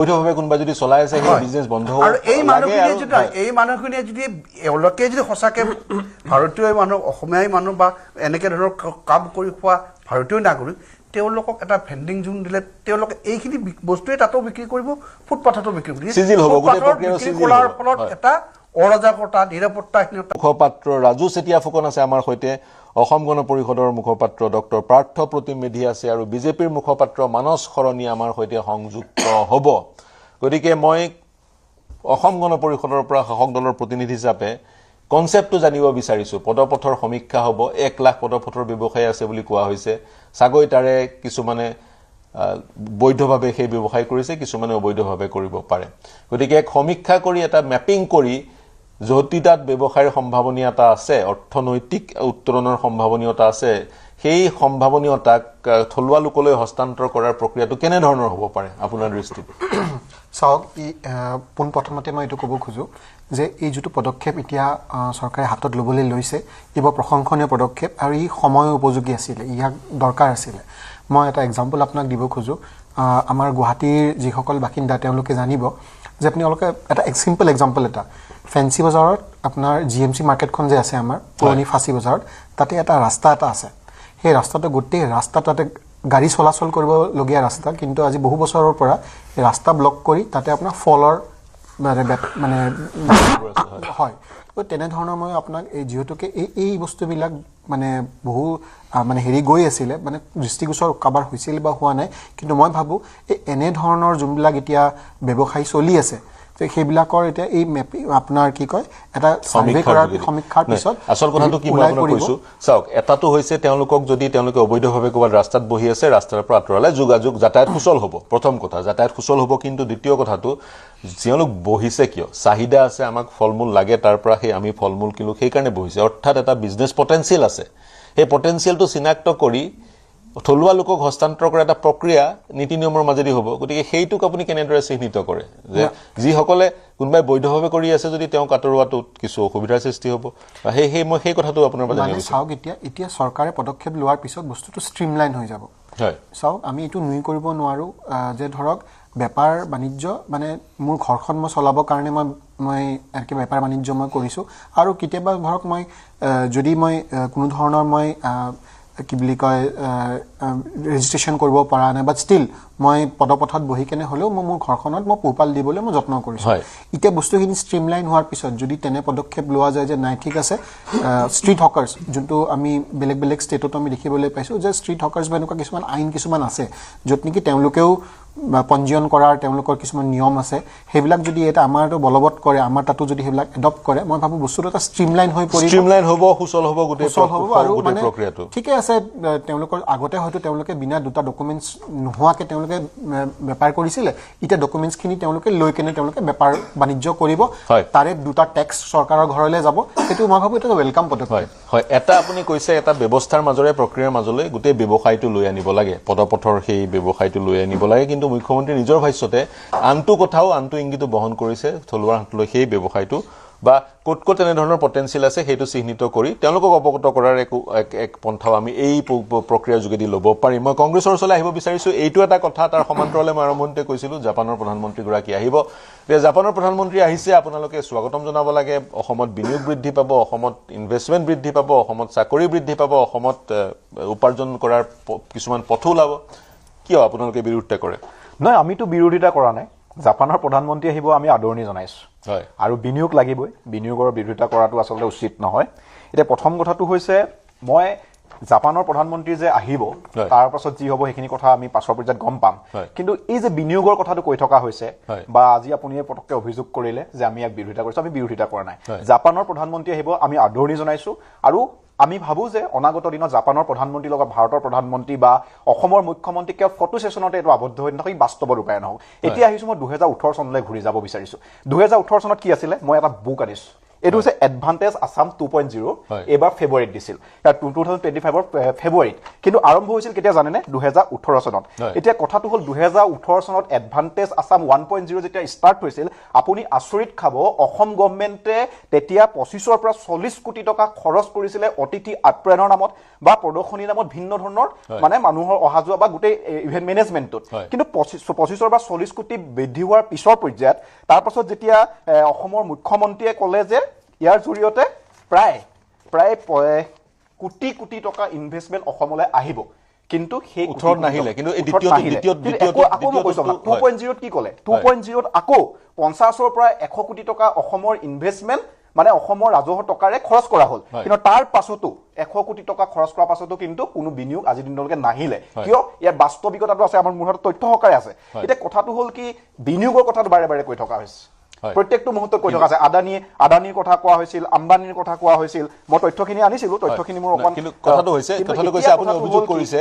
বৈধভাৱে কোনোবা যদি চলাই আছে সেই বিজনেছ বন্ধ হ'ব আৰু এই মানুহখিনিয়ে যদি এওঁলোকে যদি সঁচাকৈ ভাৰতীয় মানুহ অসমীয়াই মানুহ বা এনেকৈ ধৰণৰ কাম কৰি খোৱা ভাৰতীয় নাগৰিক তেওঁলোকক এটা ভেণ্ডিং জোন দিলে তেওঁলোকে এইখিনি বস্তুৱে তাতো বিক্ৰী কৰিব ফুটপাথতো বিক্ৰী কৰিব কৰাৰ ফলত এটা অৰাজকতা নিৰাপত্তাহীনতা মুখপাত্ৰ ৰাজু চেতিয়া ফুকন আছে আমাৰ সৈতে অসম গণ পৰিষদৰ মুখপাত্ৰ ডক্টৰ পাৰ্থ প্ৰতিম মেধি আছে আৰু বিজেপিৰ মুখপাত্ৰ মানস সৰণী আমাৰ সৈতে সংযুক্ত হ'ব গতিকে মই অসম গণ পৰিষদৰ পৰা শাসক দলৰ প্ৰতিনিধি হিচাপে কনসেপ্টটো জানিব বিচাৰিছো পদপথৰ সমীক্ষা হ'ব 1 লাখ পদপথৰ ব্যৱসায় আছে বুলি কোৱা হৈছে সাগৈ তাৰে কিছুমানে বৈধভাৱে সেই ব্যৱসায় কৰিছে কিছুমানে অবৈধভাৱে কৰিব পাৰে গতিকে এক সমীক্ষা কৰি এটা ম্যাপিং কৰি যতিতাত ব্যৱসায়ৰ সম্ভাৱনীয়তা আছে অৰ্থনৈতিক উত্তৰণৰ সম্ভাৱনীয়তা আছে সেই সম্ভাৱনীয়তাক থলুৱা লোকলৈ হস্তান্তৰ কৰাৰ প্ৰক্ৰিয়াটো কেনে ধৰণৰ হ'ব পাৰে আপোনাৰ দৃষ্টিত চাওক পোন প্ৰথমতে মই এইটো ক'ব খোজো যে এই যেটো পদক্ষেপ এতিয়া সৰকাৰে হাতত লবলৈ লৈছে ইবা প্ৰশংসনীয় পদক্ষেপ আৰু ই সময় উপযোগী আছিল ইয়াক দৰকাৰ আছিল মই এটা এক্সাম্পল আপোনাক দিব খোজো আমাৰ গুৱাহাটীৰ যিসকল বাসিন্দা তেওঁলোকে জানিব যে আপোনালোকে এটা সিম্পল এক্সাম্পল এটা ফেন্সি বজাৰত আপোনাৰ জিএমসি মাৰ্কেটখন যে আছে আমাৰ পুৰণি ফাঁচি বজাৰত তাতে এটা ৰাস্তা এটা আছে সেই ৰাস্তাটো গোটেই ৰাস্তাটাতে গাড়ী চলাচল কৰিব লগিয়া ৰাস্তা কিন্তু আজি বহু বছৰৰ পৰা এই ৰাস্তা ব্লক কৰি তাতে আপোনাৰ ফলৰ মানে হয় তো তেনে ধৰণৰ মই আপোনাক এই যেহেতুকে এই বস্তুবিলাক মানে বহু মানে হেৰি গৈ আছিল মানে দৃষ্টিগোচৰ কাবাৰ হৈছিল বা হোৱা নাই কিন্তু মই ভাবো এই এনে ধৰণৰ যোনবিলাক এতিয়া ব্যৱসায় চলি আছে সেইবিলাকৰ এটা এই আপোনাৰ কি কয় এটা সাৰ্ভে কৰাৰ সমীক্ষাৰ পিছত আসল কথাটো কি মই আপোনাক কৈছো চাওক এটাটো হৈছে তেওঁলোকক যদি তেওঁলোকে অবৈধভাৱে কোবাৰ ৰাস্তাত বহি আছে ৰাস্তাৰ পৰা আঁতৰালে যোগাযোগ যাতায়াত সুচল হ'ব প্ৰথম কথা যাতায়াত সুচল হ'ব কিন্তু দ্বিতীয় কথাটো যিওলোক বহিছে কিয় চাহিদা আছে আমাক ফলমূল লাগে তাৰ পৰা সেই আমি ফলমূল কিলো সেই কাৰণে বহিছে অৰ্থাৎ এটা বিজনেছ পটেনশিয়াল আছে সেই পটেনশিয়ালটো চিনাক্ত কৰি থলুৱা লোকক হস্তান্তৰ কৰা এটা প্ৰক্ৰিয়া নীতি নিয়মৰ মাজেদি হ'ব গতিকে সেইটোক আপুনি কেনেদৰে চিহ্নিত কৰে যে যি সকলে কোনবাই বৈধভাৱে কৰি আছে যদি তেওঁ কাটৰুৱাটো কিছু অসুবিধাৰ সৃষ্টি হ'ব মই সেই কথাটো আপোনাৰ পৰা জানিব চাওক এতিয়া চৰকাৰে পদক্ষেপ লোৱাৰ পিছত বস্তুটো ষ্ট্ৰীমলাইন হৈ যাব হয় চাওক আমি এইটো নুই কৰিব নোৱাৰো যে ধৰক বেপাৰ বাণিজ্য মানে মোৰ ঘৰখন মই চলাবৰ কাৰণে মই একে বেপাৰ বাণিজ্য মই কৰিছো আৰু কেতিয়াবা ধৰক মই যদি মই কোনো ধৰণৰ মই কি বুলি কয় ৰেজিষ্ট্ৰেচন কৰিব পৰা নাই বাট ষ্টিল মই পদপথত বহি কেনে হলেও মোৰ ঘৰখনত মই পোহপাল দিবলৈ মই যত্ন কৰিছো এতিয়া বস্তুখিনি ষ্ট্ৰীমলাইন হোৱাৰ পিছত যদি তেনে পদক্ষেপ লোৱা যায় যে নাই ঠিক আছে ষ্ট্ৰীট হকাৰ্স যোনটো আমি বেলেগ বেলেগ ষ্টেটত আমি দেখিবলৈ পাইছো যে ষ্ট্ৰীট হকাৰ্স বা এনেকুৱা কিছুমান আইন কিছুমান আছে য'ত নেকি তেওঁলোকেও পঞ্জীয়ন কৰাৰ তেওঁলোকৰ কিছুমান নিয়ম আছে সেইবিলাক যদি এটা আমাৰটো বলবৎ কৰে আমাৰ তাতো যদি সেইবিলাক এডপ্ট কৰে মই ভাবো বস্তুটো এটা ষ্ট্ৰীমলাইন হৈ পৰিব ষ্ট্ৰীমলাইন হ'ব সুচল হ'ব গোটেই প্ৰক্ৰিয়াটো ঠিকই আছে তেওঁলোকৰ আগতে হয়তো তেওঁলোকে বিনা দুটা ডকুমেন্টস নোহোৱাকে তেওঁলোকে বেপাৰ কৰিছিল ইটা ডকুমেন্টস খিনি তেওঁলোকে লৈ কেনে তেওঁলোকে বেপাৰ বাণিজ্য কৰিব তাৰে দুটা ট্যাক্স চৰকাৰৰ ঘৰলৈ যাব সেইটো মই ভাবো এটা ওয়েলকাম পদক্ষেপ হয় এটা আপুনি কৈছে এটা ব্যৱস্থাৰ মাজৰে প্ৰক্ৰিয়াৰ মাজলৈ গোটেই ব্যৱসায়টো লৈ আনিব লাগে পদপথৰ সেই ব্যৱসায়টো লৈ আনিব লাগে কিন্তু মুখ্যমন্ত্ৰী নিজৰ ভাষ্যতে আনটো কথাও আনটো ইংগিত বহন কৰিছে থলুৱা হাতলৈ সেই ব্যৱসায়টো বা কোট এনে ধৰণৰ পটেনশিয়াল আছে সেইটো চিহ্নিত কৰি তেওঁলোকক অৱগত কৰাৰ এক পন্থাও আমি এই প্ৰক্ৰিয়াৰ যোগেদি ল'ব পাৰিম মই কংগ্ৰেছৰ ওচৰলৈ আহিব বিচাৰিছো এইটো এটা কথা তাৰ সমান্তৰালে মই আৰম্ভণিতে কৈছিলো জাপানৰ প্ৰধানমন্ত্ৰী গৰাকী আহিব জাপানৰ প্ৰধানমন্ত্ৰী আহিছে আপোনালোকে স্বাগতম জনাব লাগে অসমত বিনিয়োগ বৃদ্ধি পাব অসমত ইনভেষ্টমেন্ট বৃদ্ধি পাব অসমত চাকৰি বৃদ্ধি পাব অসমত উপাৰ্জন কৰাৰ কিছুমান পথ ওলাব কিয় আপোনালোকে বিৰোধিতা কৰে নহয় আমিতো বিৰোধিতা কৰা নাই জাপানৰ প্ৰধানমন্ত্ৰী আহিব আমি আদৰণি জনাইছো হয় আৰু বিনিয়োগ লাগিবই বিনিয়োগৰ বিৰোধিতা কৰাটো আসলে উচিত নহয় এটা প্ৰথম কথাটো হৈছে মই জাপানৰ প্ৰধানমন্ত্ৰী যে আহিব তাৰ পাছত যি হ'ব হেখিনি কথা আমি পাছৰ পৰ্যায়ত গম পাম কিন্তু এই যে বিনিয়োগৰ কথাটো কৈ থকা হৈছে বা আজি আপুনি পটককে অভিযোগ কৰিলে যে আমি ইয়াক বিৰোধিতা কৰিছো আমি বিৰোধিতা কৰা নাই জাপানৰ প্ৰধানমন্ত্ৰী আহিব আমি আদৰণি জনাইছো আৰু আমি ভাবো যে অনাগত দিনত জাপানৰ প্ৰধানমন্ত্ৰীৰ লগত ভাৰতৰ প্ৰধানমন্ত্ৰী বা অসমৰ মুখ্যমন্ত্ৰী কেৱল ফটো সেশনতে এটো আবদ্ধ হৈ নথকি বাস্তৱ ৰূপায়ণ নহওক এতিয়া আহিছো মই 2018 চনলৈ ঘূৰি যাব বিচাৰিছো 2018 চনত কি আছিল মই এটা বুক আনিছো এইটো হৈছে এডভান্টেজ আছাম 2.0 এবাৰ ফেব্ৰুৱাৰীত দিছিল 2025ৰ ফেব্ৰুৱাৰীত কিন্তু আৰম্ভ হৈছিল কেতিয়া জানেনে 2018 চনত এতিয়া কথাটো হ'ল 2018 চনত এডভান্টেজ আছাম 1.0 যেতিয়া ষ্টাৰ্ট হৈছিল আপুনি আচৰিত খাব অসম গভৰ্ণমেণ্টে তেতিয়া 25ৰ পৰা 40 কোটি টকা খৰচ কৰিছিলে অতিথি আপ্যায়নৰ নামত বা প্ৰদৰ্শনীৰ নামত ভিন্ন ধৰণৰ মানে মানুহৰ অহা যোৱা বা গোটেই ইভেন্ট মেনেজমেণ্টত কিন্তু 25ৰ পৰা 40 কোটি বৃদ্ধি হোৱাৰ পিছৰ পৰ্যায়ত তাৰ পাছত যেতিয়া অসমৰ মুখ্যমন্ত্ৰীয়ে ক'লে যে ইয়াৰ জৰিয়তে প্ৰায় কোটি কোটি টকা ইনভেষ্টমেণ্ট অসমলৈ আহিব কিন্তু সেই 18 নাহিলে কিন্তু এই দ্বিতীয় 2.0 কি ক'লে 2.0 আকৌ 50ৰ পৰা 100 কোটি টকা অসমৰ ইনভেষ্টমেণ্ট মানে অসমৰ ৰাজহৰ টকাৰে খৰচ কৰা হ'ল কিন্তু তাৰ পাছতো 100 কোটি টকা খৰচ কৰাৰ পাছতো কিন্তু কোনো বিনিয়োগ আজি দিনলৈকে নাহিলে কিয় ইয়াৰ বাস্তৱিকতাটো আছে আমাৰ মুহূৰ্তত তথ্য সহকাৰে আছে এতিয়া কথাটো হ'ল কি বিনিয়োগৰ কথাটো বাৰে বাৰে কৈ থকা হৈছে প্ৰত্যেকটো মুহূৰ্তত কৈ থকা আছে আদানীৰ কথা কোৱা হৈছিল আম্বানীৰ কথা কোৱা হৈছিল মই তথ্যখিনি আনিছিলো তথ্যখিনি মোৰ অকমান কিন্তু কথাটো হৈছে আপুনি অভিযোগ কৰিছে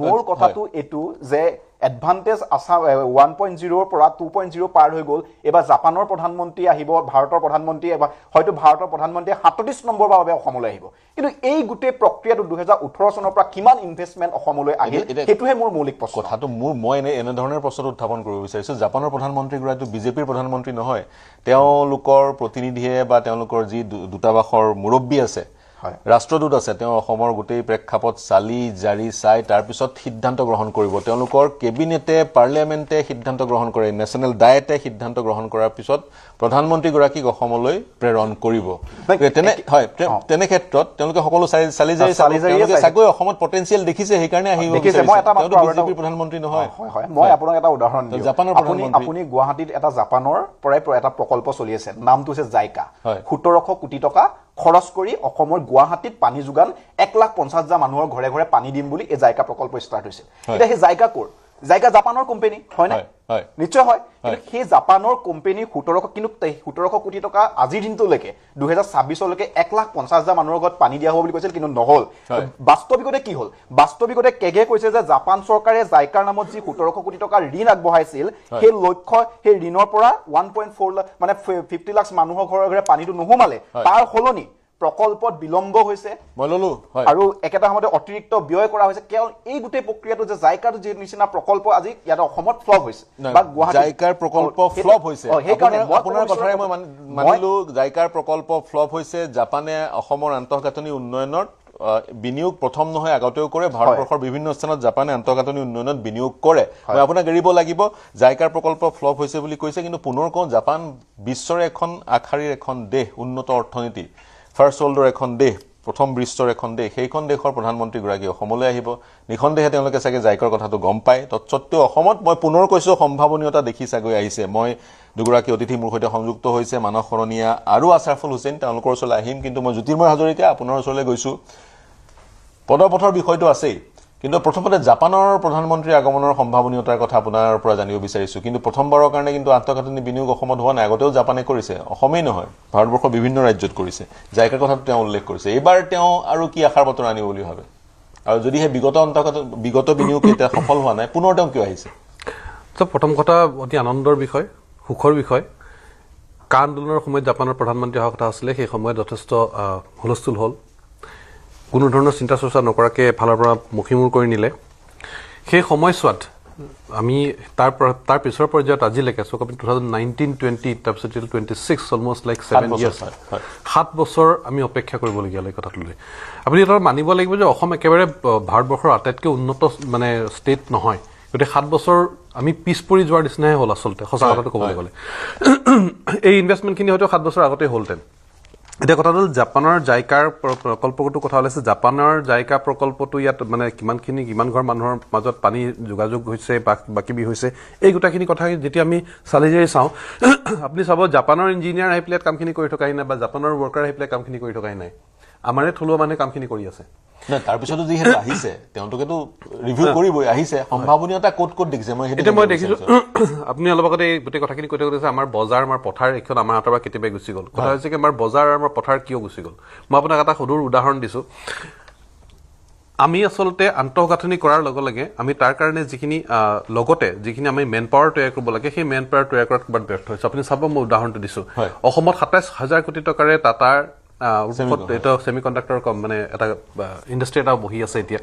মোৰ কথাটো এইটো যে এডভান্টেজ আছাম 1.0 পৰা 2.0 পাৰ হৈ গ'ল এবাৰ জাপানৰ প্ৰধানমন্ত্ৰী আহিব ভাৰতৰ প্ৰধানমন্ত্ৰী এবাৰ হয়তো ভাৰতৰ প্ৰধানমন্ত্ৰীয়ে 37 নম্বৰৰ বাবে অসমলৈ আহিব কিন্তু এই গোটেই প্ৰক্ৰিয়াটো 2018 চনৰ পৰা কিমান ইনভেষ্টমেণ্ট অসমলৈ আহিল সেইটোহে মোৰ মৌলিক প্ৰশ্ন কথাটো মই এনে ধৰণৰ প্ৰশ্নটো উত্থাপন কৰিব বিচাৰিছো জাপানৰ প্ৰধানমন্ত্ৰীগৰাকী বিজেপিৰ প্ৰধানমন্ত্ৰী নহয় তেওঁলোকৰ প্ৰতিনিধিয়ে বা তেওঁলোকৰ যি দূতাবাসৰ মুৰব্বী আছে ৰাষ্ট্ৰদূত আছে তেওঁ অসমৰ গোটেই প্ৰেক্ষাপট চালি জাৰি চাই তাৰ পিছত সিদ্ধান্ত গ্ৰহণ কৰিব তেওঁলোকৰ কেবিনেটে পাৰ্লিয়ামেণ্টে সিদ্ধান্ত গ্ৰহণ কৰে নেশ্যনেল ডায়েটে সিদ্ধান্ত গ্ৰহণ কৰাৰ পিছত প্ৰধানমন্ত্ৰী গৰাকীক অসমলৈ প্ৰেৰণ কৰিব তেনে ক্ষেত্ৰত তেওঁলোকে সকলো চালি জাৰি চাগৈ অসমত পটেনচিয়েল দেখিছে সেইকাৰণে আহিব বিজেপিৰ প্ৰধানমন্ত্ৰী নহয় মই আপোনাক এটা উদাহৰণ দিওঁ জাপানৰ আপুনি গুৱাহাটীত এটা জাপানৰ পৰাই এটা প্ৰকল্প চলি আছে নামটো হৈছে জাইকা 1700 কোটি টকা খৰচ কৰি অসমৰ গুৱাহাটীত পানী যোগান 1,50,000 মানুহৰ ঘৰে ঘৰে পানী দিম বুলি এই জাইকা প্ৰকল্প ষ্টাৰ্ট হৈছিল এটা সেই জাইকা কোৰ জাইকা জাপানৰ কোম্পানী হয় না নিশ্চয় হয় কিন্তু সেই জাপানৰ কোম্পানী 1700 কোটি টকা আজিৰ দিনটোলৈকে 2026লৈকে 1,50,000 মানুহৰ ঘৰত পানী দিয়া হ'ব বুলি কৈছিল কিন্তু নহল বাস্তৱিকতে কি হ'ল বাস্তৱিকতে কেগে কৈছে যে জাপান চৰকাৰে জাইকাৰ নামত যি 1700 কোটি টকা ঋণ আগবঢ়াইছিল সেই লক্ষ্য সেই ঋণৰ পৰা 1.4 লাখ মানে 50 লাখ মানুহৰ ঘৰে ঘৰে পানীটো নোহোমালে তাৰ সলনি প্ৰকল্পত বিলম্ব হৈছে আৰু একেটা সময়তে অতিৰিক্ত ব্যয় কৰা হৈছে কেৱল এই গোটেই প্ৰক্ৰিয়াটো যে জাইকাৰ যে নিচিনা প্ৰকল্প আজি ইয়াত অসমত ফ্লপ হৈছে বা জাইকাৰ প্ৰকল্প ফ্লপ হৈছে আপোনাৰ কথাৰে মই মানিলো জাইকাৰ প্ৰকল্প ফ্লপ হৈছে জাপানে অসমৰ আন্তঃগাঁথনি উন্নয়নত বিনিয়োগ প্ৰথম নহয় আগতেও কৰে ভাৰতবৰ্ষৰ বিভিন্ন স্থানত জাপানে আন্তঃগাঁথনি উন্নয়নত বিনিয়োগ কৰে মই আপোনাক এৰিব লাগিব জাইকাৰ প্ৰকল্প ফ্লপ হৈছে বুলি কৈছে কিন্তু পুনৰ কওঁ জাপান বিশ্বৰ এখন আগশাৰীৰ এখন দেশ উন্নত অৰ্থনীতি ফাৰ্ষ্ট ৱৰ্ল্ডৰ এখন দেশ প্ৰথম বিশ্বৰ এখন দেশ সেইখন দেশৰ প্ৰধানমন্ত্ৰীগৰাকী অসমলৈ আহিব নিখন্দেহে তেওঁলোকে চাগে জাইকৰ কথাটো গম পায় তৎসত্ত্বেও অসমত মই পুনৰ কৈছো সম্ভাৱনীয়তা দেখি চাগৈ আহিছে মই দুগৰাকী অতিথি মোৰ সৈতে সংযুক্ত হৈছে মানস শৰণীয়া আৰু আছাৰফুল হুছেইন তেওঁলোকৰ ওচৰলৈ আহিম কিন্তু মই জ্যোতিৰ্ময় হাজৰিকা আপোনাৰ ওচৰলৈ গৈছো পদপথৰ বিষয়টো আছেই কিন্তু প্ৰথমতে জাপানৰ প্ৰধানমন্ত্ৰীৰ আগমনৰ সম্ভাৱনীয়তাৰ কথা আপোনাৰ পৰা জানিব বিচাৰিছো কিন্তু প্ৰথমবাৰৰ কাৰণে কিন্তু আন্তঃগাঁথনি বিনিয়োগ অসমত হোৱা নাই আগতেও জাপানে কৰিছে অসমেই নহয় ভাৰতবৰ্ষৰ বিভিন্ন ৰাজ্যত কৰিছে জাইকাৰ কথাটো তেওঁ উল্লেখ কৰিছে এইবাৰ তেওঁ আৰু কি আশাৰ বতৰ আনিব বুলি ভাবে আৰু যদিহে বিগত বিনিয়োগ এতিয়া সফল হোৱা নাই পুনৰ তেওঁ কিয় আহিছে প্ৰথম কথা অতি আনন্দৰ বিষয় সুখৰ বিষয় কা আন্দোলনৰ সময়ত জাপানৰ প্ৰধানমন্ত্ৰী হোৱাৰ কথা আছিলে সেই সময়ত যথেষ্ট হুলস্থুল হ'ল কোনো ধৰণৰ চিন্তা চৰ্চা নকৰাকৈ এফালৰ পৰা মুখিমূৰ কৰি নিলে সেই সময়ছোৱাত আমি তাৰ পিছৰ পৰ্যায়ত আজিলৈকে চক আপুনি 2019-20 তাৰপিছত 26 অলমষ্ট লাইক 7 ইয়াৰ্ছ 7 বছৰ আমি অপেক্ষা কৰিবলগীয়া হয় কথাটো লৈ আপুনি এটা মানিব লাগিব যে অসম একেবাৰে ভাৰতবৰ্ষৰ আটাইতকৈ উন্নত মানে ষ্টেট নহয় গতিকে 7 বছৰ আমি পিছ পৰি যোৱাৰ নিচিনাহে হ'ল আচলতে সঁচা কথাটো ক'বলৈ গ'লে এই ইনভেষ্টমেণ্টখিনি হয়তো 7 বছৰ আগতেই হ'লহেঁতেন এতিয়া কথাটো হ'ল জাপানৰ জাইকাৰ প্ৰকল্পটো কথা ওলাইছে জাপানৰ জাইকা প্ৰকল্পটো ইয়াত মানে কিমান ঘৰ মানুহৰ মাজত পানী যোগাযোগ হৈছে বা কিবি হৈছে এই গোটেইখিনি কথা যেতিয়া আমি চালি জাৰি চাওঁ আপুনি চাব জাপানৰ ইঞ্জিনিয়াৰ আহি পেলাই কামখিনি কৰি থকাই নাই বা জাপানৰ ৱৰ্কাৰ আহি পেলাই কামখিনি কৰি থকাই নাই আমাৰে থলুৱা মানুহে কামখিনি কৰি আছে তাৰ পিছতো যিহেতু আহিছে তেওঁলোকেতো ৰিভিউ কৰিবই আহিছে সম্ভাৱনীয়তা ক'ত দেখিছে মই দেখিছো আপুনি অলপ আগতে এই গোটেই কথাখিনি কৈ থাকোঁতে আমাৰ বজাৰ আমাৰ পথাৰ এইখন আমাৰ হাতৰ পৰা কেতিয়াবা গুচি গ'ল কথা হৈছে কি আমাৰ বজাৰ আমাৰ পথাৰ কিয় গুচি গ'ল মই আপোনাক এটা সদুৰ উদাহৰণ দিছোঁ আমি আচলতে আন্তঃগাঁথনি কৰাৰ লগে লগে আমি তাৰ কাৰণে যিখিনি লগতে যিখিনি আমি মেন পাৱাৰ তৈয়াৰ কৰিব লাগে সেই মেন পাৱাৰ তৈয়াৰ কৰাত ক'ৰবাত ব্যৰ্থ হৈছে আপুনি চাব মই উদাহৰণটো দিছোঁ অসমত ২৭,০০০ কোটি টকাৰে টাটাৰ এটা ছেমি কণ্ডাক্টৰ মানে এটা ইণ্ডাষ্ট্ৰি এটা বহি আছে এতিয়া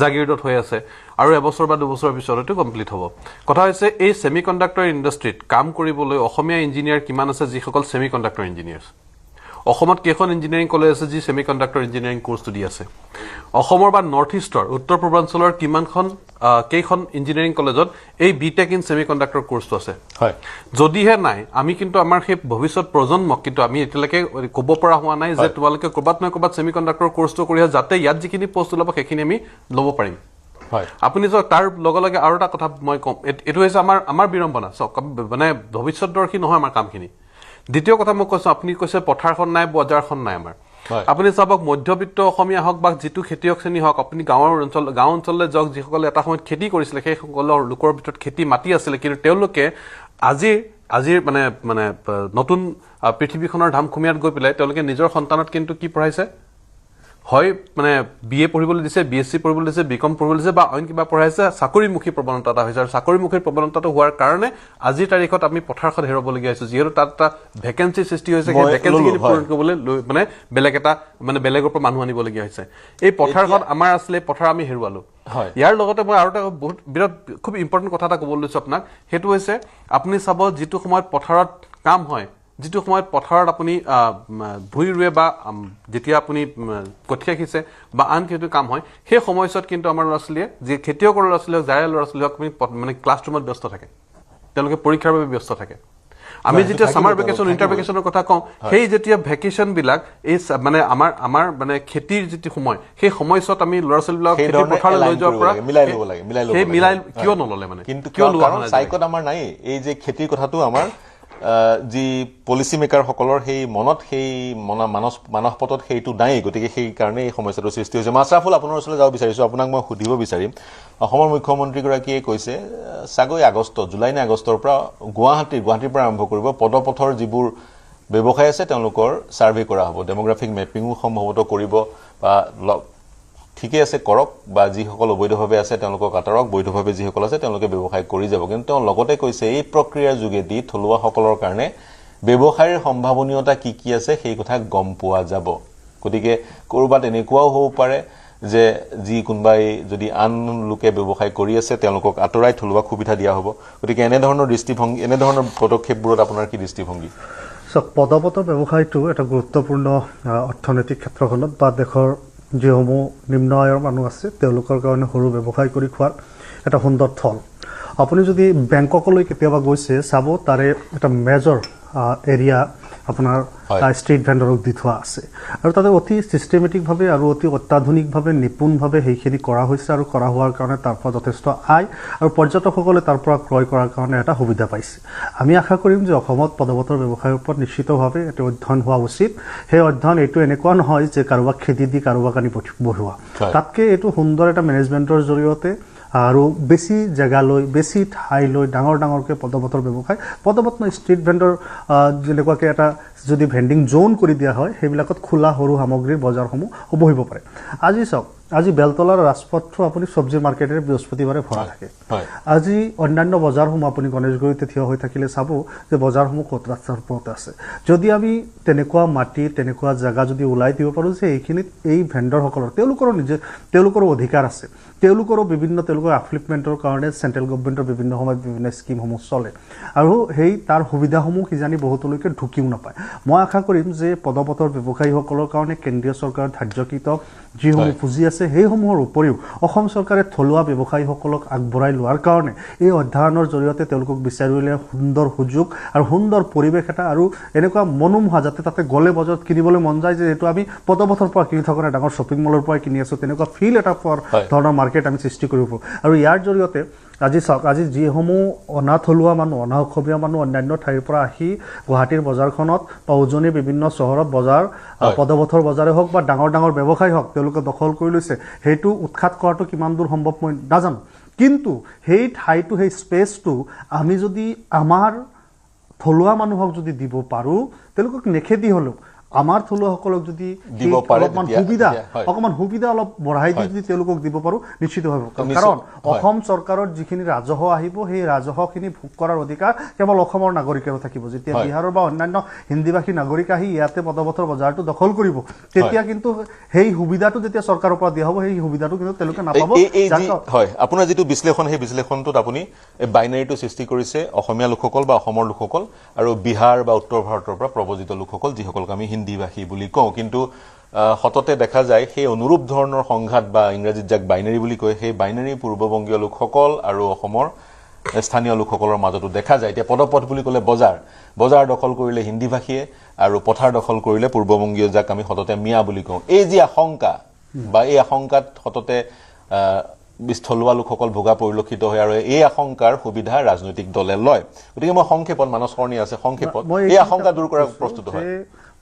জাগিৰোডত হৈ আছে আৰু এবছৰ বা দুবছৰৰ পিছত এইটো কমপ্লিট হ'ব কথা হৈছে এই ছেমি কণ্ডাক্টৰ ইণ্ডাষ্ট্ৰিত কাম কৰিবলৈ অসমীয়া ইঞ্জিনিয়াৰ কিমান আছে যিসকল ছেমি কণ্ডাক্টৰ ইঞ্জিনিয়াৰ্ছ অসমত কেইখন ইঞ্জিনিয়াৰিং কলেজ আছে যি ছেমি কণ্ডাক্টৰ ইঞ্জিনিয়াৰিং কোৰ্চটো দি আছে অসমৰ বা নৰ্থ ইষ্টৰ উত্তৰ পূৰ্বাঞ্চলৰ কেইখন ইঞ্জিনিয়াৰিং কলেজত এই বিটেক ইন ছেমি কণ্ডাক্টৰ কোৰ্চটো আছে যদিহে নাই আমি কিন্তু আমাৰ সেই ভৱিষ্যত প্ৰজন্মক কিন্তু আমি এতিয়ালৈকে ক'ব পৰা হোৱা নাই যে তোমালোকে ক'ৰবাত নহয় ক'ৰবাত ছেমি কণ্ডাক্টৰ কোৰ্চটো কৰি যাতে ইয়াত যিখিনি পষ্ট ওলাব সেইখিনি আমি ল'ব পাৰিম আপুনি চাওক তাৰ লগে লগে আৰু এটা কথা মই কম এইটো হৈছে আমাৰ বিড়ম্বনা চাওক মানে ভৱিষ্যতদৰ্শী নহয় আমাৰ কামখিনি দ্বিতীয় কথা মই কৈছোঁ আপুনি কৈছে পথাৰখন নাই বজাৰখন নাই আমাৰ আপুনি চাবক মধ্যবিত্ত অসমীয়া হওক বা যিটো খেতিয়ক শ্ৰেণী হওক আপুনি গাঁও অঞ্চললৈ যাওক যিসকলে এটা সময়ত খেতি কৰিছিলে সেইসকলৰ লোকৰ ভিতৰত খেতি মাটি আছিলে কিন্তু তেওঁলোকে আজিৰ মানে নতুন পৃথিৱীখনৰ ধামখুমীয়াত গৈ পেলাই তেওঁলোকে নিজৰ সন্তানত কিন্তু কি পঢ়াইছে হয় মানে BA পঢ়িবলৈ দিছে BSc পঢ়িবলৈ দিছে BCom পঢ়িবলৈ দিছে বা অইন কিবা পঢ়াইছে চাকৰিমুখী প্ৰৱণতা এটা হৈছে আৰু চাকৰিমুখী প্ৰৱণতাটো হোৱাৰ কাৰণে আজিৰ তাৰিখত আমি পথাৰখন হেৰুৱাবলগীয়া হৈছে যিহেতু তাত এটা ভেকেঞ্চি সৃষ্টি হৈছে সেই ভেকেঞ্চিখিনি পূৰণ কৰিবলৈ মানে বেলেগৰ পৰা মানুহ আনিবলগীয়া হৈছে এই পথাৰখন আমাৰ আছিলে পথাৰ আমি হেৰুৱালো ইয়াৰ লগতে মই আৰু এটা বহুত বিৰাট খুব ইম্পৰ্টেণ্ট কথা এটা ক'বলৈ লৈছোঁ আপোনাক সেইটো হৈছে আপুনি চাব যিটো সময়ত পথাৰত কাম হয় যিটো সময়ত পথাৰত আপুনি ভুই ৰুৱে বা যেতিয়া আপুনি কঠীয়া সিঁচে বা আন কিছু কাম হয় সেই সময়ছোৱাত কিন্তু আমাৰ ল'ৰা ছোৱালীয়ে যি খেতিয়কৰ ল'ৰা ছোৱালী হওক যাৰে ল'ৰা ছোৱালী হওক আপুনি মানে ক্লাছৰুমত ব্যস্ত থাকে তেওঁলোকে পৰীক্ষাৰ বাবে ব্যস্ত থাকে আমি যেতিয়া সামাৰ ভেকেশ্যন উইণ্টাৰ ভেকেশ্যনৰ কথা কওঁ সেই যেতিয়া ভেকেশ্যনবিলাক এই মানে আমাৰ মানে খেতিৰ যিটো সময় সেই সময়ছোৱাত আমি ল'ৰা ছোৱালীবিলাক খেতি পথাৰলৈ লৈ যোৱাৰ পৰা মিলাই কিয় নল'লে মানে কিন্তু কিয় চাইকত আমাৰ নাই এই যে খেতিৰ কথাটো আমাৰ যি পলিচি মেকাৰসকলৰ সেই মনত সেই মানসপটত সেইটো নাই গতিকে সেই কাৰণে এই সমস্যাটো সৃষ্টি হৈছে মাছৰাফুল আপোনাৰ ওচৰলৈ যাব বিচাৰিছোঁ আপোনাক মই সুধিব বিচাৰিম অসমৰ মুখ্যমন্ত্ৰীগৰাকীয়ে কৈছে চাগৈ জুলাই নে আগষ্টৰ পৰা গুৱাহাটীৰ পৰা আৰম্ভ কৰিব পদপথৰ যিবোৰ ব্যৱসায় আছে তেওঁলোকৰ ছাৰ্ভে কৰা হ'ব ডেমোগ্ৰাফিক মেপিঙো সম্ভৱতঃ কৰিব বা ঠিকে আছে কৰক বা যিসকল অবৈধভাৱে আছে তেওঁলোকক আঁতৰক বৈধভাৱে যিসকল আছে তেওঁলোকে ব্যৱসায় কৰি যাব কিন্তু তেওঁ লগতে কৈছে এই প্ৰক্ৰিয়াৰ যোগেদি থলুৱাসকলৰ কাৰণে ব্যৱসায়ৰ সম্ভাৱনীয়তা কি আছে সেই কথা গম পোৱা যাব গতিকে ক'ৰবাত এনেকুৱাও হ'ব পাৰে যে যি কোনোবাই যদি আন লোকে ব্যৱসায় কৰি আছে তেওঁলোকক আঁতৰাই থলুৱা সুবিধা দিয়া হ'ব গতিকে এনেধৰণৰ পদক্ষেপবোৰত আপোনাৰ কি দৃষ্টিভংগী পদপথৰ ব্যৱসায়টো এটা গুৰুত্বপূৰ্ণ অৰ্থনৈতিক ক্ষেত্ৰখনত বা দেশৰ যিসমূহ নিম্ন আয়ৰ মানুহ আছে তেওঁলোকৰ কাৰণে সৰু ব্যৱসায় কৰি খোৱাৰ এটা সুন্দৰ থল আপুনি যদি বেংককলৈ কেতিয়াবা গৈছে চাব তাৰে এটা মেজৰ এৰিয়া আপোনাৰ ষ্ট্ৰীট ভেণ্ডৰক দি থোৱা আছে আৰু তাতে অতি ছিষ্টেমেটিকভাৱে আৰু অতি অত্যাধুনিকভাৱে নিপুণভাৱে সেইখিনি কৰা হৈছে আৰু কৰা হোৱাৰ কাৰণে তাৰ পৰা যথেষ্ট আয় আৰু পৰ্যটকসকলে তাৰ পৰা ক্ৰয় কৰাৰ কাৰণে এটা সুবিধা পাইছে আমি আশা কৰিম যে অসমত পদপথৰ ব্যৱসায়ৰ ওপৰত নিশ্চিতভাৱে এটা অধ্যয়ন হোৱা উচিত সেই অধ্যয়ন এইটো এনেকুৱা নহয় যে কাৰোবাক খেদি দি কাৰোবাক আনি বহোৱা তাতকৈ এইটো সুন্দৰ এটা মেনেজমেণ্টৰ জৰিয়তে আৰু বেছি জেগালৈ বেছি ঠাইলৈ ডাঙৰকৈ পদপথৰ ব্যৱসায় পদপথ ষ্ট্ৰীট ভেণ্ডৰ যেনেকুৱাকৈ এটা যদি ভেণ্ডিং জ'ন কৰি দিয়া হয় সেইবিলাকত খোলা সৰু সামগ্ৰীৰ বজাৰসমূহ বহিব পাৰে আজি চাওক আজি বেলতলাৰ ৰাজপথটো আপুনি চব্জি মাৰ্কেটেৰে বৃহস্পতিবাৰে ভৰা থাকে আজি অন্যান্য বজাৰসমূহ আপুনি গণেশগুৰিতে থিয় হৈ থাকিলে চাব যে বজাৰসমূহ ক'ত ৰাস্তাৰ ওপৰত আছে যদি আমি তেনেকুৱা মাটি তেনেকুৱা জেগা যদি ওলাই দিব পাৰোঁ যে এইখিনিত এই ভেণ্ডৰসকলৰ তেওঁলোকৰো অধিকাৰ আছে তেওঁলোকৰ আফলিপমেণ্টৰ কাৰণে চেণ্ট্ৰেল গভৰ্ণমেণ্টৰ বিভিন্ন সময়ত বিভিন্ন স্কিমসমূহ চলে আৰু সেই তাৰ সুবিধাসমূহ কিজানি বহুতলৈকে ঢুকিও নাপায় মই আশা কৰিম যে পদপথৰ ব্যৱসায়ীসকলৰ কাৰণে কেন্দ্ৰীয় চৰকাৰৰ ধাৰ্যকৃত যিসমূহ পুঁজি আছে সেইসমূহৰ উপৰিও অসম চৰকাৰে থলুৱা ব্যৱসায়ীসকলক আগবঢ়াই লোৱাৰ কাৰণে এই অধ্যয়নৰ জৰিয়তে তেওঁলোকক বিচাৰি উলিয়াই সুন্দৰ সুযোগ আৰু সুন্দৰ পৰিৱেশ এটা আৰু এনেকুৱা মনোমোহা যাতে তাতে গ'লে বজাৰত কিনিবলৈ মন যায় যে এইটো আমি পদপথৰ পৰা কিনি থকা নাই ডাঙৰ শ্বপিং মলৰ পৰাই কিনি আছোঁ তেনেকুৱা ফিল এটা পোৱাৰ ধৰণৰ মাৰ্কেট আমি সৃষ্টি কৰিব পাৰোঁ আৰু ইয়াৰ জৰিয়তে আজি চাওক আজি যিসমূহ অনাথলুৱা মানুহ অনা অসমীয়া মানুহ অন্যান্য ঠাইৰ পৰা আহি গুৱাহাটীৰ বজাৰখনত বা উজনিৰ বিভিন্ন চহৰত বজাৰ পদপথৰ বজাৰে হওক বা ডাঙৰ ব্যৱসায় হওক তেওঁলোকে দখল কৰি লৈছে সেইটো উৎখাত কৰাটো কিমান দূৰ সম্ভৱ মই নাজানো কিন্তু সেই ঠাইটো সেই স্পেচটো আমি যদি আমাৰ থলুৱা মানুহক যদি দিব পাৰোঁ তেওঁলোকক নেখেদি হ'লেও আমাৰ থলুৱাসকলক যদি দিব পাৰে অকণমান সুবিধা অলপ বঢ়াই দি যদি তেওঁলোকক দিব পাৰোঁ নিশ্চিতভাৱে, কাৰণ অসম চৰকাৰৰ যিখিনি ৰাজহ আহিব সেই ৰাজহখিনি ভোগ কৰাৰ অধিকাৰ কেৱল অসমৰ নাগৰিকেৰো থাকিব। যেতিয়া বিহাৰৰ বা অন্যান্য হিন্দীভাষী নাগৰিক আহি ইয়াতে পদপথৰ বজাৰটো দখল কৰিব, তেতিয়া কিন্তু সেই সুবিধাটো যেতিয়া চৰকাৰৰ পৰা দিয়া হ'ব, সেই সুবিধাটো কিন্তু তেওঁলোকে নাপাব। হয়, আপোনাৰ যিটো বিশ্লেষণ, সেই বিশ্লেষণটোত আপুনি এই বাইনাৰীটো সৃষ্টি কৰিছে অসমীয়া লোকসকল বা অসমৰ লোকসকল আৰু বিহাৰ বা উত্তৰ ভাৰতৰ পৰা প্ৰব্ৰজিত লোকসকল, যিসকলক আমি হিন্দীভাষী বুলি কওঁ। কিন্তু সততে দেখা যায় সেই অনুৰূপ ধৰণৰ সংঘাত বা ইংৰাজীত যাক বাইনাৰী বুলি কয়, সেই বাইনাৰী পূৰ্ববংগীয় লোকসকল আৰু অসমৰ স্থানীয় লোকসকলৰ মাজতো দেখা যায়। এতিয়া পদপথ বুলি ক'লে বজাৰ দখল কৰিলে হিন্দীভাষীয়ে আৰু পথাৰ দখল কৰিলে পূৰ্ববংগীয় যাক আমি সততে মিয়া বুলি কওঁ। এই যি আশংকা বা এই আশংকাত সততে থলুৱা লোকসকল ভোগা পৰিলক্ষিত হয় আৰু এই আশংকাৰ সুবিধা ৰাজনৈতিক দলে লয়। গতিকে মই সংক্ষেপত, মানস সৰণী আছে সংক্ষেপত, এই আশংকা দূৰ কৰাৰ প্ৰস্তুত হয়।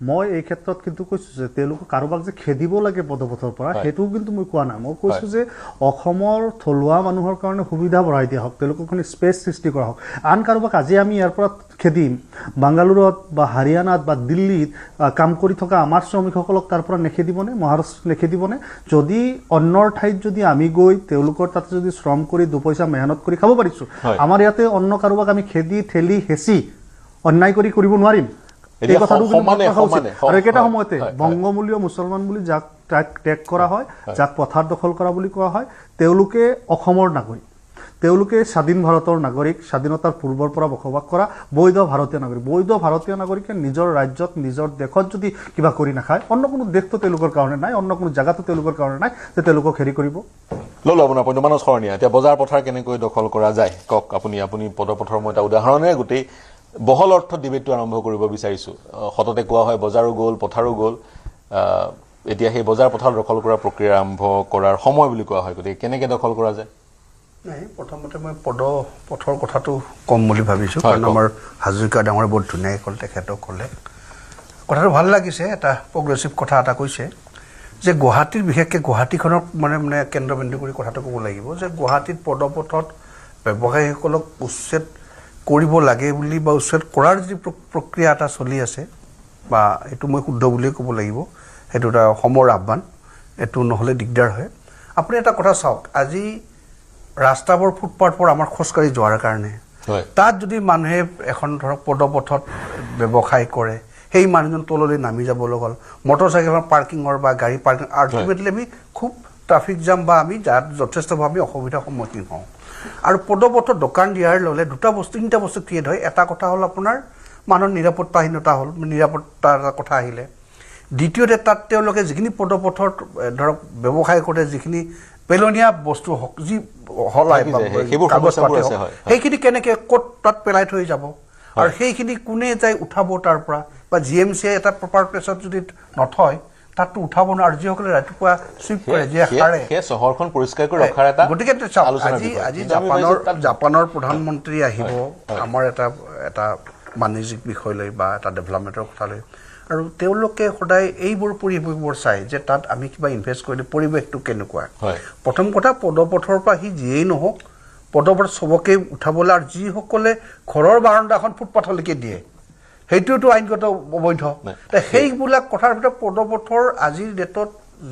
মই এই ক্ষেত্ৰত কিন্তু কৈছোঁ যে তেওঁলোকক কাৰোবাক যে খেদিব লাগে পদপথৰ পৰা, সেইটোও কিন্তু মই কোৱা নাই। মই কৈছোঁ যে অসমৰ থলুৱা মানুহৰ কাৰণে সুবিধা বঢ়াই দিয়া হওক, তেওঁলোকক স্পেচ সৃষ্টি কৰা হওক। আন কাৰোবাক আজি আমি ইয়াৰ পৰা খেদিম, বাংগালুৰুত বা হাৰিয়ানাত বা দিল্লীত কাম কৰি থকা আমাৰ শ্ৰমিকসকলক তাৰ পৰা নেখেদিবনে, মহাৰাষ্ট্ৰত নেখেদিবনে? যদি অন্যৰ ঠাইত যদি আমি গৈ তেওঁলোকৰ তাতে যদি শ্ৰম কৰি দুপইচা মেহনত কৰি খাব পাৰিছোঁ, আমাৰ ইয়াতে অন্য কাৰোবাক আমি খেদি ঠেলি হেঁচি অন্যায় কৰিব নোৱাৰিম। এই কথাটো আৰু একেটা সময়তে বংগমূলীয় মুছলমান বুলি যাক ত্যাগ কৰা হয়, যাক পথাৰ দখল কৰা বুলি কোৱা হয়, তেওঁলোকে অসমৰ নাগৰিক, তেওঁলোকে স্বাধীন ভাৰতৰ নাগৰিক, স্বাধীনতাৰ পূৰ্বৰ পৰা বসবাস কৰা বৈধ ভাৰতীয় নাগৰিক। বৈধ ভাৰতীয় নাগৰিকে নিজৰ ৰাজ্যত নিজৰ দেশত যদি কিবা কৰি নাখায়, অন্য কোনো দেশটো তেওঁলোকৰ কাৰণে নাই, অন্য কোনো জেগাতো তেওঁলোকৰ কাৰণে নাই যে তেওঁলোকক হেৰি কৰিব। ল'লো আপোনাৰ পইণ্ট। মানস সৰণীয়া, এতিয়া বজাৰ পথাৰ কেনেকৈ দখল কৰা যায় কওক আপুনি। পদপথৰ মই এটা উদাহৰণেৰে গোটেই বহল অৰ্থত ডিবেটটো আৰম্ভ কৰিব বিচাৰিছোঁ। সততে কোৱা হয় বজাৰো গ'ল, পথাৰো গ'ল, এতিয়া সেই বজাৰ পথাৰ দখল কৰাৰ প্ৰক্ৰিয়া আৰম্ভ কৰাৰ সময় বুলি কোৱা হয়। গতিকে কেনেকৈ দখল কৰা যায়? নাই, প্ৰথমতে মই পথৰ কথাটো ক'ম বুলি ভাবিছোঁ, কাৰণ আমাৰ হাজৰিকা ডাঙৰে বহুত ধুনীয়াকৈ ক'লে, তেখেতক ক'লে কথাটো ভাল লাগিছে। এটা প্ৰগ্ৰেছিভ কথা এটা কৈছে যে গুৱাহাটীৰ, বিশেষকৈ গুৱাহাটীখনক মানে কেন্দ্ৰবিন্দু কৰি কথাটো ক'ব লাগিব যে গুৱাহাটীত পদপথত ব্যৱসায়ীসকলক উচ্ছেদ কৰিব লাগে বুলি বা উচ্ছেদ কৰাৰ যি প্ৰক্ৰিয়া এটা চলি আছে, বা এইটো মই শুদ্ধ বুলিয়ে ক'ব লাগিব, সেইটো এটা অসমৰ আহ্বান, এইটো নহ'লে দিগদাৰ হয়। আপুনি এটা কথা চাওক, আজি ৰাস্তাবোৰ ফুটপাথবোৰ আমাৰ খোজকাঢ়ি যোৱাৰ কাৰণে, তাত যদি মানুহে এখন ধৰক পদপথত ব্যৱসায় কৰে, সেই মানুহজন তললৈ নামি যাবলৈ হ'ল, মটৰ চাইকেলৰ পাৰ্কিঙৰ বা গাড়ী পাৰ্কিং, আল্টিমেটলি আমি খুব ট্ৰাফিক জাম বা আমি যথেষ্টভাৱে আমি অসুবিধাৰ সন্মুখীন হওঁ। আৰু পদপথত দোকান দিয়াৰ লগে তিনিটা বস্তু ক্ৰিয়েট হয়। এটা কথা হ'ল আপোনাৰ মানুহৰ নিৰাপত্তাহীনতা হ'ল, নিৰাপত্তাৰ কথা আহিলে। দ্বিতীয়তে তাত তেওঁলোকে যিখিনি পদপথত ধৰক ব্যৱসায় কৰে, যিখিনি পেলনীয়া বস্তু হওক, যি হলাই কাগজ পাতি হওক, সেইখিনি কেনেকৈ ক'ত তাত পেলাই থৈ যাব, আৰু সেইখিনি কোনে যাই উঠাব তাৰ পৰা, বা GMCয়ে এটা প্ৰপাৰ প্লেচত যদি নথয় তাততো উঠাব নোৱাৰে। আৰু যিসকলে ৰাতিপুৱা চুইপ কৰে, যে সাৰে, চহৰখন পৰিষ্কাৰ কৰি ৰখাৰ এটা, গতিকে আজি জাপানৰ প্ৰধানমন্ত্ৰী আহিব আমাৰ এটা বাণিজ্যিক বিষয় লৈ বা এটা ডেভেলপমেণ্টৰ কথা লৈ, আৰু তেওঁলোকে সদায় এইবোৰ পৰিৱেশবোৰ চায় যে তাত আমি কিবা ইনভেষ্ট কৰিলে পৰিৱেশটো কেনেকুৱা। প্ৰথম কথা, পদপথৰ পৰা সি যিয়েই নহওক, পদপথ চবকে উঠাবলৈ, আৰু যিসকলে ঘৰৰ বাৰাণ্ডাখন ফুটপাথলৈকে দিয়ে সেইটোতো আইনগত অবৈধ। সেইবিলাক কথাৰ ভিতৰত পদপথৰ আজিৰ ডেটত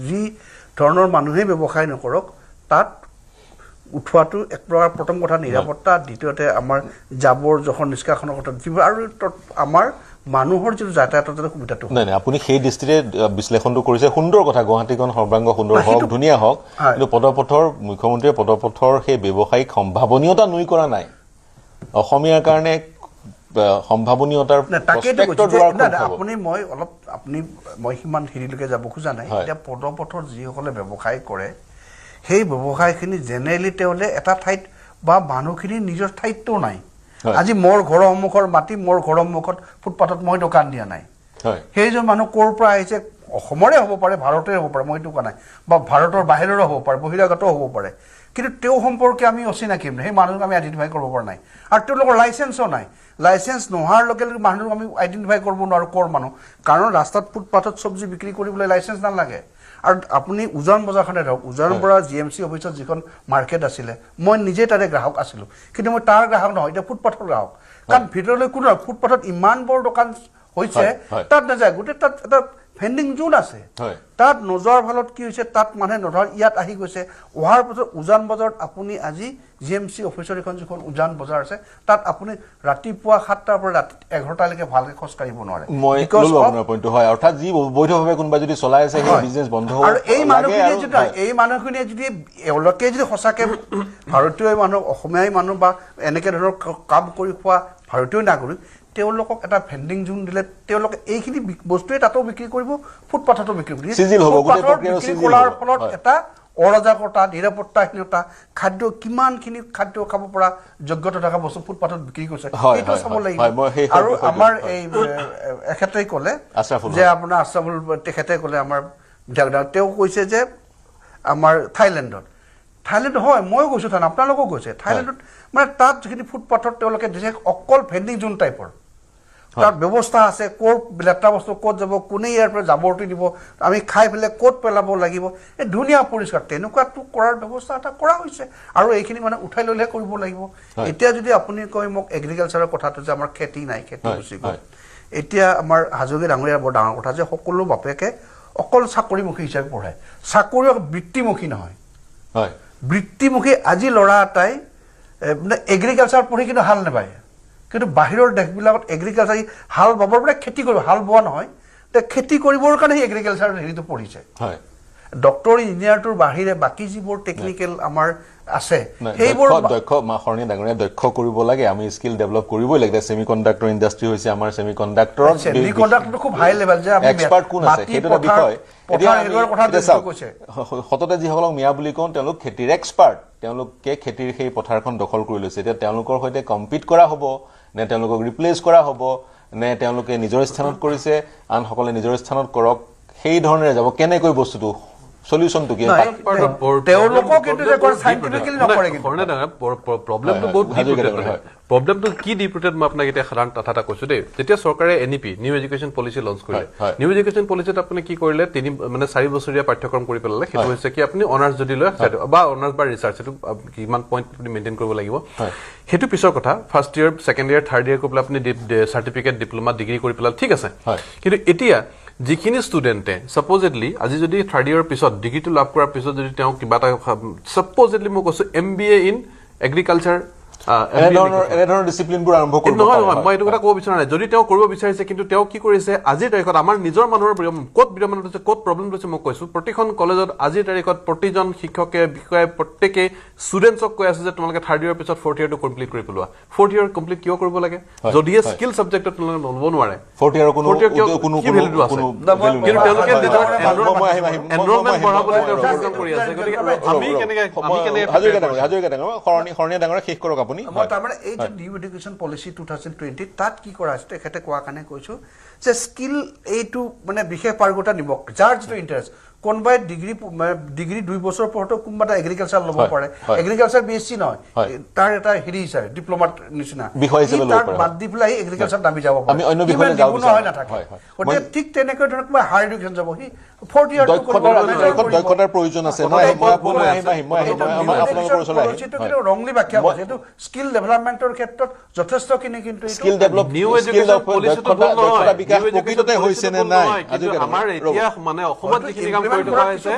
যি ধৰণৰ মানুহে ব্যৱসায় নকৰক, তাত উঠোৱাটো এক প্ৰকাৰ প্ৰথম কথা নিৰাপত্তা, দ্বিতীয়তে আমাৰ জাবৰ জোঁথৰ নিষ্কাশনৰ কথা, আৰু আমাৰ মানুহৰ যিটো যাতায়াতৰ সুবিধাটো। নাই, আপুনি সেই দৃষ্টিৰে বিশ্লেষণটো কৰিছে, সুন্দৰ কথা। গুৱাহাটীখন সৰ্বাংগ সুন্দৰ হওক, ধুনীয়া হওক, কিন্তু মুখ্যমন্ত্ৰীয়ে পদপথৰ সেই ব্যৱসায়িক সম্ভাৱনীয়তা নুই কৰা নাই। অসমীয়াৰ কাৰণে সম্ভাৱনীয়তাৰ মই সিমান হেৰিলৈকে যাব খোজা নাই। এতিয়া পদপথৰ যিসকলে ব্যৱসায় কৰে, সেই ব্যৱসায়খিনি জেনেৰেলি তেওঁলোকে এটা ঠাইত বা মানুহখিনি নিজৰ ঠাইতও নাই। আজি মোৰ ঘৰৰ সন্মুখৰ মাটি, মোৰ ঘৰৰ সন্মুখত ফুটপাথত মই দোকান দিয়া নাই, সেইজন মানুহ ক'ৰ পৰা আহিছে, অসমৰে হ'ব পাৰে, ভাৰতৰে হ'ব পাৰে, মই এইটো কোৱা নাই, বা ভাৰতৰ বাহিৰৰো হ'ব পাৰে, বহিৰাগতও হ'ব পাৰে, কিন্তু তেওঁ সম্পৰ্কে আমি অচিনাকি, সেই মানুহক আমি আইডেণ্টিফাই কৰিব পৰা নাই। আৰু তেওঁলোকৰ লাইচেঞ্চো নাই। লাইচেঞ্চ নোহোৱাৰ লগে লগে মানুহক আমি আইডেণ্টিফাই কৰিব নোৱাৰোঁ ক'ৰ মানুহ, কাৰণ ৰাস্তাত ফুটপাথত চব্জি বিক্ৰী কৰিবলৈ লাইচেঞ্চ নালাগে। আৰু আপুনি উজান বজাৰখনে ধৰক, উজান বজাৰ GMC অফিচত যিখন মাৰ্কেট আছিলে, মই নিজে তাৰে গ্ৰাহক আছিলোঁ, কিন্তু মই তাৰ গ্ৰাহক নহয়, এতিয়া ফুটপাথৰ গ্ৰাহক। কাৰণ ভিতৰলৈ কোনো ফুটপাথত ইমান বৰ দোকান হৈছে তাত নাযায় গোটেই তাত এটা ভেণ্ডিং জোন আছে তাত নোযোৱাৰ ফলত কি হৈছে তাত মানুহে নধৰ ইয়াত আহি গৈছে অহাৰ পাছত উজান বজাৰত আপুনি আজি GMC অফিচৰ এখন যিখন উজান বজাৰ আছে তাত আপুনি ৰাতিপুৱা 7টাৰ পৰা ৰাতি 11টালৈকে ভালকে খোজ কাঢ়িব নোৱাৰে মই ললো আপোনাৰ পইণ্টটো হয় অৰ্থাৎ যি বৈধভাৱে কোনোবা যদি চলাই আছে সেই বিজনেছ বন্ধ হ'ব আৰু এই মানুহখিনিয়ে যদি এওঁলোকে যদি সঁচাকে ভাৰতীয় মানুহ অসমীয়াই মানুহ বা এনেকে ধৰণৰ কাম কৰি খোৱা ভাৰতীয় নাগৰিক তেওঁলোকক এটা ভেণ্ডিং জোন দিলে তেওঁলোকে এইখিনি বস্তুৱে তাতো বিক্ৰী কৰিব ফুটপাথতো বিক্ৰী কৰিব চিজিল হ'ব গোটেই প্ৰক্ৰিয়া চিজিল কৰাৰ ফলত এটা অৰাজকতা নিৰাপত্তাহীনতা খাদ্য কিমানখিনি খাদ্য খাব পৰা যোগ্যতা থকা বস্তু ফুটপাথত বিক্ৰী কৰিছে এইটো চাব লাগিব আৰু আমাৰ এই এখেতেই ক'লে যে আপোনাৰ আছৰাফুল তেখেতে ক'লে আমাৰ তেওঁ কৈছে যে আমাৰ থাইলেণ্ডত হয় ময়ো গৈছোঁ তাত আপোনালোকেও গৈছে থাইলেণ্ডত মানে তাত যিখিনি ফুটপাথত তেওঁলোকে দিছে অকল ভেণ্ডিং জোন টাইপৰ তাত ব্যৱস্থা আছে ক'ত লেতেৰা বস্তু ক'ত যাব কোনে ইয়াৰ পৰা জাবৰটো দিব আমি খাই পেলাই ক'ত পেলাব লাগিব এই ধুনীয়া পৰিষ্কাৰ তেনেকুৱাটো কৰাৰ ব্যৱস্থা এটা কৰা হৈছে আৰু এইখিনি মানে উঠাই ল'লেহে কৰিব লাগিব এতিয়া যদি আপুনি কয় মোক এগ্ৰিকালচাৰৰ কথাটো যে আমাৰ খেতি নাই খেতি গুচি গ'ল এতিয়া আমাৰ হাজৰিকা ডাঙৰীয়াৰ বৰ ডাঙৰ কথা যে সকলো বাপেকে অকল চাকৰিমুখী হিচাপে পঢ়ায় চাকৰি বৃত্তিমুখী নহয় বৃত্তিমুখী আজি ল'ৰা এটাই মানে এগ্ৰিকালচাৰ পঢ়ি কিন্তু হাল নাবায় কিন্তু বাহিৰৰ দেশবিলাকত এগ্ৰিকালচাৰ হাল বাবৰ পৰা খেতি কৰিব হাল বোৱা নহয় খেতি কৰিবৰ কাৰণে সেই এগ্ৰিকালচাৰ হেৰিটো পঢ়িছে ডক্টৰ ইঞ্জিনিয়াৰটোৰ বাহিৰে বাকী যিবোৰ টেকনিকেল আমাৰ আছে সেইবোৰ দক্ষ শৰণীয়া ডাঙৰীয়া দক্ষ কৰিব লাগে আমি স্কিল ডেভেলপ কৰিবই লাগে সেমিকণ্ডাক্টৰ ইণ্ডাষ্ট্ৰি হৈছে আমাৰ সেমিকণ্ডাক্টৰ খুব হাই লেভেল যে এক্সপাৰ্ট কোন আছে সেইটো এটা বিষয় সততে যিসকলক মিয়া বুলি কওঁ তেওঁলোক খেতিৰ এক্সপাৰ্ট তেওঁলোকে খেতিৰ সেই পথাৰখন দখল কৰি লৈছে এতিয়া তেওঁলোকৰ সৈতে কম্পিট কৰা হ'ব নে তেওঁলোকক ৰিপ্লেচ কৰা হ'ব নে তেওঁলোকে নিজৰ স্থানত কৰিছে আনসকলে নিজৰ স্থানত কৰক সেই ধৰণেৰে যাব কেনেকৈ বস্তুটো সলিউশনটো কি তেওঁলোকক কিন্তু যে কৰে সাইন্টিফিক্যালি নকৰে কিন্তু প্ৰবলেমটো বহুত প্ৰবলেমটো কি ডিপ্ৰেটেড মই আপোনাক এতিয়া সাধাৰণ কথা এটা কৈছো দেই যেতিয়া চৰকাৰে NEP new education policy launch কৰিলে নিউ এডুকেশ্যন পলিচিত আপুনি কি কৰিলে 4 বছৰীয়া পাঠ্যক্ৰম কৰি পেলালে সেইটো হৈছে কি আপুনি অনাৰ্ছ যদি লয় বা অনাৰ্ছ বা ৰিচাৰ্চ সেইটো কিমান পইণ্ট আপুনি মেইনটেইন কৰিব লাগিব সেইটো পিছৰ কথা first year second year third year কৰি পেলাই আপুনি চাৰ্টিফিকেট ডিপ্ল'মা ডিগ্ৰী কৰি পেলালে ঠিক আছে কিন্তু এতিয়া যিখিনি ষ্টুডেণ্টে ছাপ'জেডলি আজি যদি থাৰ্ড ইয়াৰৰ পিছত ডিগ্ৰীটো লাভ কৰাৰ পিছত যদি তেওঁ কিবা এটা ছাপ'জেডলি মই কৈছোঁ MBA ইন এগ্ৰিকালচাৰ এনেধৰণৰ ডিচিপ্লিনবোৰ আৰম্ভ কৰিব নহয় মই এইটো কথা ক'ব বিচৰা নাই যদি তেওঁ কৰিব বিচাৰিছে কিন্তু তেওঁ কি কৰিছে আজিৰ তাৰিখত আমাৰ নিজৰ মানুহৰ ক'ত বিড়ম্বনা হৈছে ক'ত প্ৰব্লেম হৈছে মই কৈছোঁ প্ৰতিখন কলেজত আজিৰ তাৰিখত প্ৰতিজন শিক্ষকে বিষয়ে প্ৰত্যেকেই ষ্টুডেণ্টছক কৈ আছে যে তোমালোকে থাৰ্ড ইয়াৰৰ পিছত ফ'ৰ্থ ইয়াৰটো কমপ্লিট কৰি পেলোৱা ফ'ৰ্থ ইয়াৰ কমপ্লিট কিয় কৰিব লাগে যদিহে স্কিল ছাবজেক্টত তোমালোকে ল'ব নোৱাৰে ফ'ৰ্থ ইয়াৰৰ কোনো ভেলুটো আছে কিন্তু তেওঁলোকে এনৰলমেণ্ট বঢ়াবলৈ কাম কৰি আছে গতিকে আমি কেনেকৈ শৰণীয়া ডাঙৰ শেষ কৰক আপুনি তাৰমানে এই যে নিউ এডুকেশ্যন পলিচি 2020 তাত কি কৰা হৈছে তেখেতে কোৱা কাৰণে কৈছোঁ যে স্কিল এইটো মানে বিশেষ পাৰ্গতা নিমক যাৰ যিটো ইণ্টাৰেষ্ট কোনোবাই ডিগ্ৰী 2 বছৰ পঢ়তো কোনোবা এটা এগ্ৰিকালচাৰ ল'ব পাৰে এগ্ৰিকালচাৰ BSc নহয় তাৰ এটা হেৰি হিচাপে ডিপ্ল'মাত নিচিনা তাৰ বাদ দি পেলাই এগ্ৰিকালচাৰ নামি যাব পাৰে আমি অন্য বিষয়ে যাওঁ নাথাকে গতিকে ঠিক তেনেকৈ ধৰক মই হায়াৰ এডুকেশ্যন যাব সি ফ'ৰ্থ ইয়াৰ দক্ষতাৰ প্ৰয়োজন আছে ৰংলি ব্যাখ্যা কৰিছে এইটো স্কিল ডেভেলপমেণ্টৰ ক্ষেত্ৰত যথেষ্টখিনি কিন্তু স্কিল ডেভেলপ নিউ এডুকেশ্যন পলিচিটো দক্ষতা বিকাশ প্ৰকৃততে হৈছে নে নাই আমাৰ এতিয়া মানে অসমত যিখিনি কাম কৰি থকা হৈছে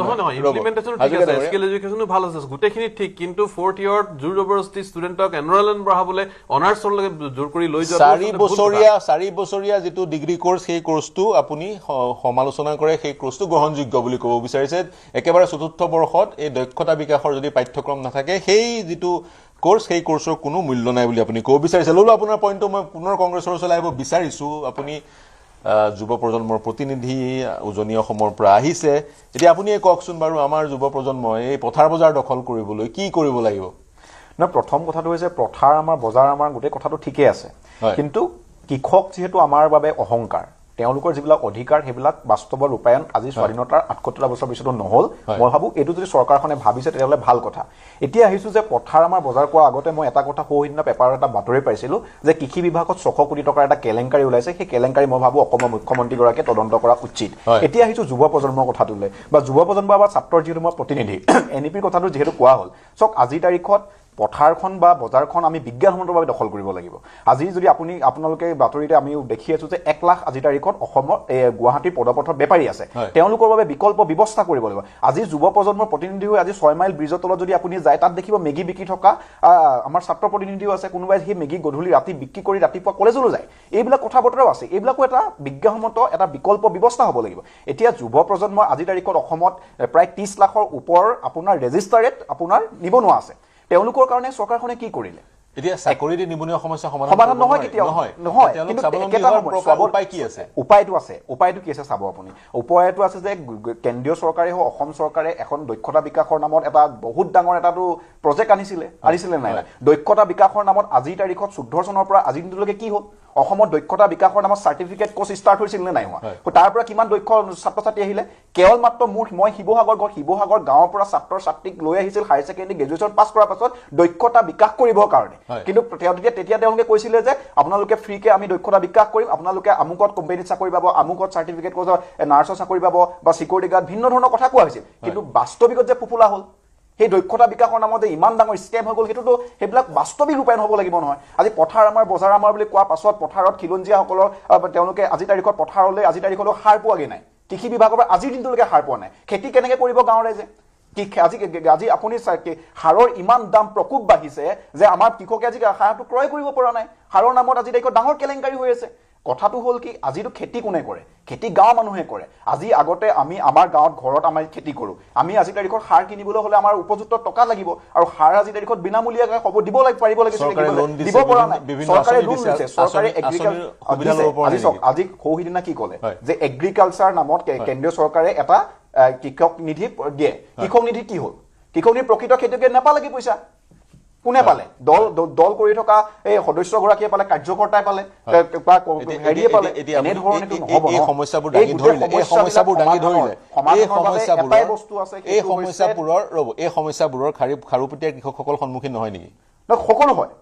নহয় ইমপ্লিমেণ্টেশ্যন ঠিক আছে স্কিল এডুকেশ্যনো ভাল আছে গোটেইখিনি ঠিক কিন্তু ফ'ৰ্থ ইয়াৰত জোৰ জবৰদস্তি ষ্টুডেণ্টক এনৰলমেণ্ট বঢ়াবলৈ অনাৰ্ছলৈকে জোৰ কৰি লৈ যোৱা 4 বছৰীয়া যিটো ডিগ্ৰী কোৰ্চ সেই কোৰ্চটো আপুনি সমালোচনা কৰে সেই কোৰ্চটো গ্ৰহণযোগ্য বুলি ক'ব বিচাৰিছে একেবাৰে চতুৰ্থ বৰ্ষত এই দক্ষতা বিকাশৰ যদি পাঠ্যক্ৰম নাথাকে সেই যিটো কোৰ্চ সেই কোৰ্চৰ কোনো মূল্য নাই বুলি আপুনি ক'ব বিচাৰিছে ল'লো আপোনাৰ পইণ্টটো মই পুনৰ কংগ্ৰেছৰ ওচৰলৈ আহিব বিচাৰিছোঁ আপুনি যুৱ প্ৰজন্মৰ প্ৰতিনিধি উজনি অসমৰ পৰা আহিছে এতিয়া আপুনি কওকচোন বাৰু আমাৰ যুৱ প্ৰজন্মই এই পথাৰ বজাৰ দখল কৰিবলৈ কি কৰিব লাগিব না প্ৰথম কথাটো হৈছে পথাৰ আমাৰ বজাৰ আমাৰ গোটেই কথাটো ঠিকই আছে কিন্তু কৃষক যিহেতু আমাৰ বাবে অহংকাৰ তেওঁলোকৰ যিবিলাক অধিকাৰ সেইবিলাক বাস্তৱৰ ৰূপায়ণ আজি স্বাধীনতাৰ ৭৮ বছৰ পিছতো নহল মই ভাবো এইটো যদি চৰকাৰখনে ভাবিছে তেতিয়াহ'লে ভাল কথা এতিয়া আহিছো যে পথাৰ আমাৰ বজাৰ কৰা আগতে মই এটা কথা সৌহিনা পেপাৰৰ এটা বাতৰি পাইছিলো যে কৃষি বিভাগত 600 কোটি টকাৰ এটা কেলেংকাৰী ওলাইছে সেই কেলেংকাৰী মই ভাবো অসমৰ মুখ্যমন্ত্ৰীগৰাকীয়ে তদন্ত কৰা উচিত এতিয়া আহিছো যুৱ প্ৰজন্মৰ কথাটোলৈ বা যুৱ প্ৰজন্ম বা ছাত্ৰৰ যিটো মই প্ৰতিনিধি NEPৰ কথাটো যিহেতু কোৱা হ'ল চক আজিৰ তাৰিখত পথাৰখন বা বজাৰখন আমি বিজ্ঞানসন্মতভাৱে দখল কৰিব লাগিব আজি যদি আপোনালোকে বাতৰিতে আমি দেখি আছো যে 1 লাখ আজি তাৰিখত অসমৰ গুৱাহাটীৰ পদপথৰ বেপাৰী আছে তেওঁলোকৰ বাবে বিকল্প ব্যৱস্থা কৰিব লাগিব আজি যুৱ প্ৰজন্মৰ প্ৰতিনিধি হৈ আজি 6 মাইল ব্ৰিজৰ তলত যদি আপুনি যায় তাত দেখিব মেগী বিক্ৰী থকা আমাৰ ছাত্ৰ প্ৰতিনিধিও আছে কোনোবাই সেই মেগী গধূলি ৰাতি বিক্ৰী কৰি ৰাতিপুৱা কলেজলৈ যায় এইবিলাক কথা বতৰাও আছে এইবিলাকো এটা বিজ্ঞানসন্মত এটা বিকল্প ব্যৱস্থা হ'ব লাগিব এতিয়া যুৱ প্ৰজন্মৰ আজি তাৰিখত অসমত প্ৰায় 30 লাখৰ ওপৰ আপোনাৰ ৰেজিষ্টাৰেড আপোনাৰ নিবনুৱা আছে তেওঁলোকৰ কাৰণে চৰকাৰখনে কি কৰিলে এতিয়া চাকৰি দি নিবনুৱা সমস্যা সমাধান নহয় কেতিয়াও নহয় কিন্তু উপায় কি আছে উপায়টো কি আছে চাব আপুনি উপায়টো আছে যে কেন্দ্ৰীয় চৰকাৰে হওক অসম চৰকাৰে এখন দক্ষতা বিকাশৰ নামত এটা বহুত ডাঙৰ এটাটো প্ৰজেক্ট আনিছিলে নাই দক্ষতা বিকাশৰ নামত আজিৰ তাৰিখত 14 চনৰ পৰা আজি দিনলৈকে কি হ'ল অসমত দক্ষতা বিকাশৰ নামত সাৰ্টিফিকেট কোৰ্স ষ্টাৰ্ট হৈছিল নে নাই হোৱা তাৰ পৰা কিমান দক্ষ ছাত্ৰ ছাত্ৰী আহিলে কেৱল মাত্ৰ মই শিৱসাগৰ গাঁৱৰ পৰা ছাত্ৰ ছাত্ৰীক লৈ আহিছিল হায়াৰ ছেকেণ্ডাৰী গ্ৰেজুৱেশ্যন পাছ কৰাৰ পাছত দক্ষতা বিকাশ কৰিবৰ কাৰণে কিন্তু তেতিয়া তেওঁলোকে কৈছিলে যে আপোনালোকে ফ্ৰীকে আমি দক্ষতা বিকাশ কৰিম আপোনালোকে আমুকত কোম্পানীত চাকৰি পাব আমুকত সাৰ্টিফিকেট কোৰ্স নাৰ্ছৰ চাকৰি পাব বা সিকিউৰিটি গাৰ্ড ভিন্ন ধৰণৰ কথা কোৱা হৈছিল কিন্তু বাস্তৱিকত যে ফুফুলা হ'ল সেই দক্ষতা বিকাশৰ নামত ইমান ডাঙৰ স্কেম হৈ গ'ল সেইটোতো সেইবিলাক বাস্তৱিক ৰূপায়ণ হ'ব লাগিব নহয় আজি পথাৰ আমাৰ বজাৰ আমাৰ বুলি কোৱা পাছত পথাৰত খিলঞ্জীয়াসকলৰ তেওঁলোকে আজি তাৰিখত পথাৰলৈ আজি তাৰিখলৈ সাৰ পোৱাগে নাই কৃষি বিভাগৰ পৰা আজিৰ দিনটোলৈকে সাৰ পোৱা নাই খেতি কেনেকৈ কৰিব গাঁৱৰ ৰাইজে আজি আপুনি সাৰৰ ইমান দাম প্ৰকোপ বাঢ়িছে যে আমাৰ কৃষকে আজি সাৰটো ক্ৰয় কৰিব পৰা নাই সাৰৰ নামত আজি তাৰিখত ডাঙৰ কেলেংকাৰী হৈ আছে কথাটো হ'ল কি আজিতো খেতি কোনে কৰে খেতি গাঁৱৰ মানুহে কৰে আজি আগতে আমি আমাৰ গাঁৱত ঘৰত আমি খেতি কৰোঁ আমি আজি তাৰিখত সাৰ কিনিবলৈ হ'লে আমাৰ উপযুক্ত টকা লাগিব আৰু সাৰ আজি তাৰিখত বিনামূলীয়াকৈ হ'ব দিব পাৰিব লাগে দিব পৰা নাই চৰকাৰে লোন দিছে চৰকাৰে এগ্ৰিকালচাৰ আজি সৌহিদিনা কি ক'লে যে এগ্ৰিকালচাৰ নামত কেন্দ্ৰীয় চৰকাৰে এটা কৃষক নিধি দিয়ে কৃষক নিধি কি হ'ল কৃষক নিধি প্ৰকৃত খেতিয়কে নাপালে কি পইচা কোনে পালে দল কৰি থকা এই সদস্যগৰাকীয়ে পালে কাৰ্যকৰ্তাই পালে হেৰিয়ে পালে এনে ধৰণে নহ'ব এই সমস্যাবোৰ দাঙি ধৰিলে এই সমস্যাবোৰৰ খাৰুপেটীয়া কৃষকসকল সন্মুখীন নহয় নেকি সকলো হয়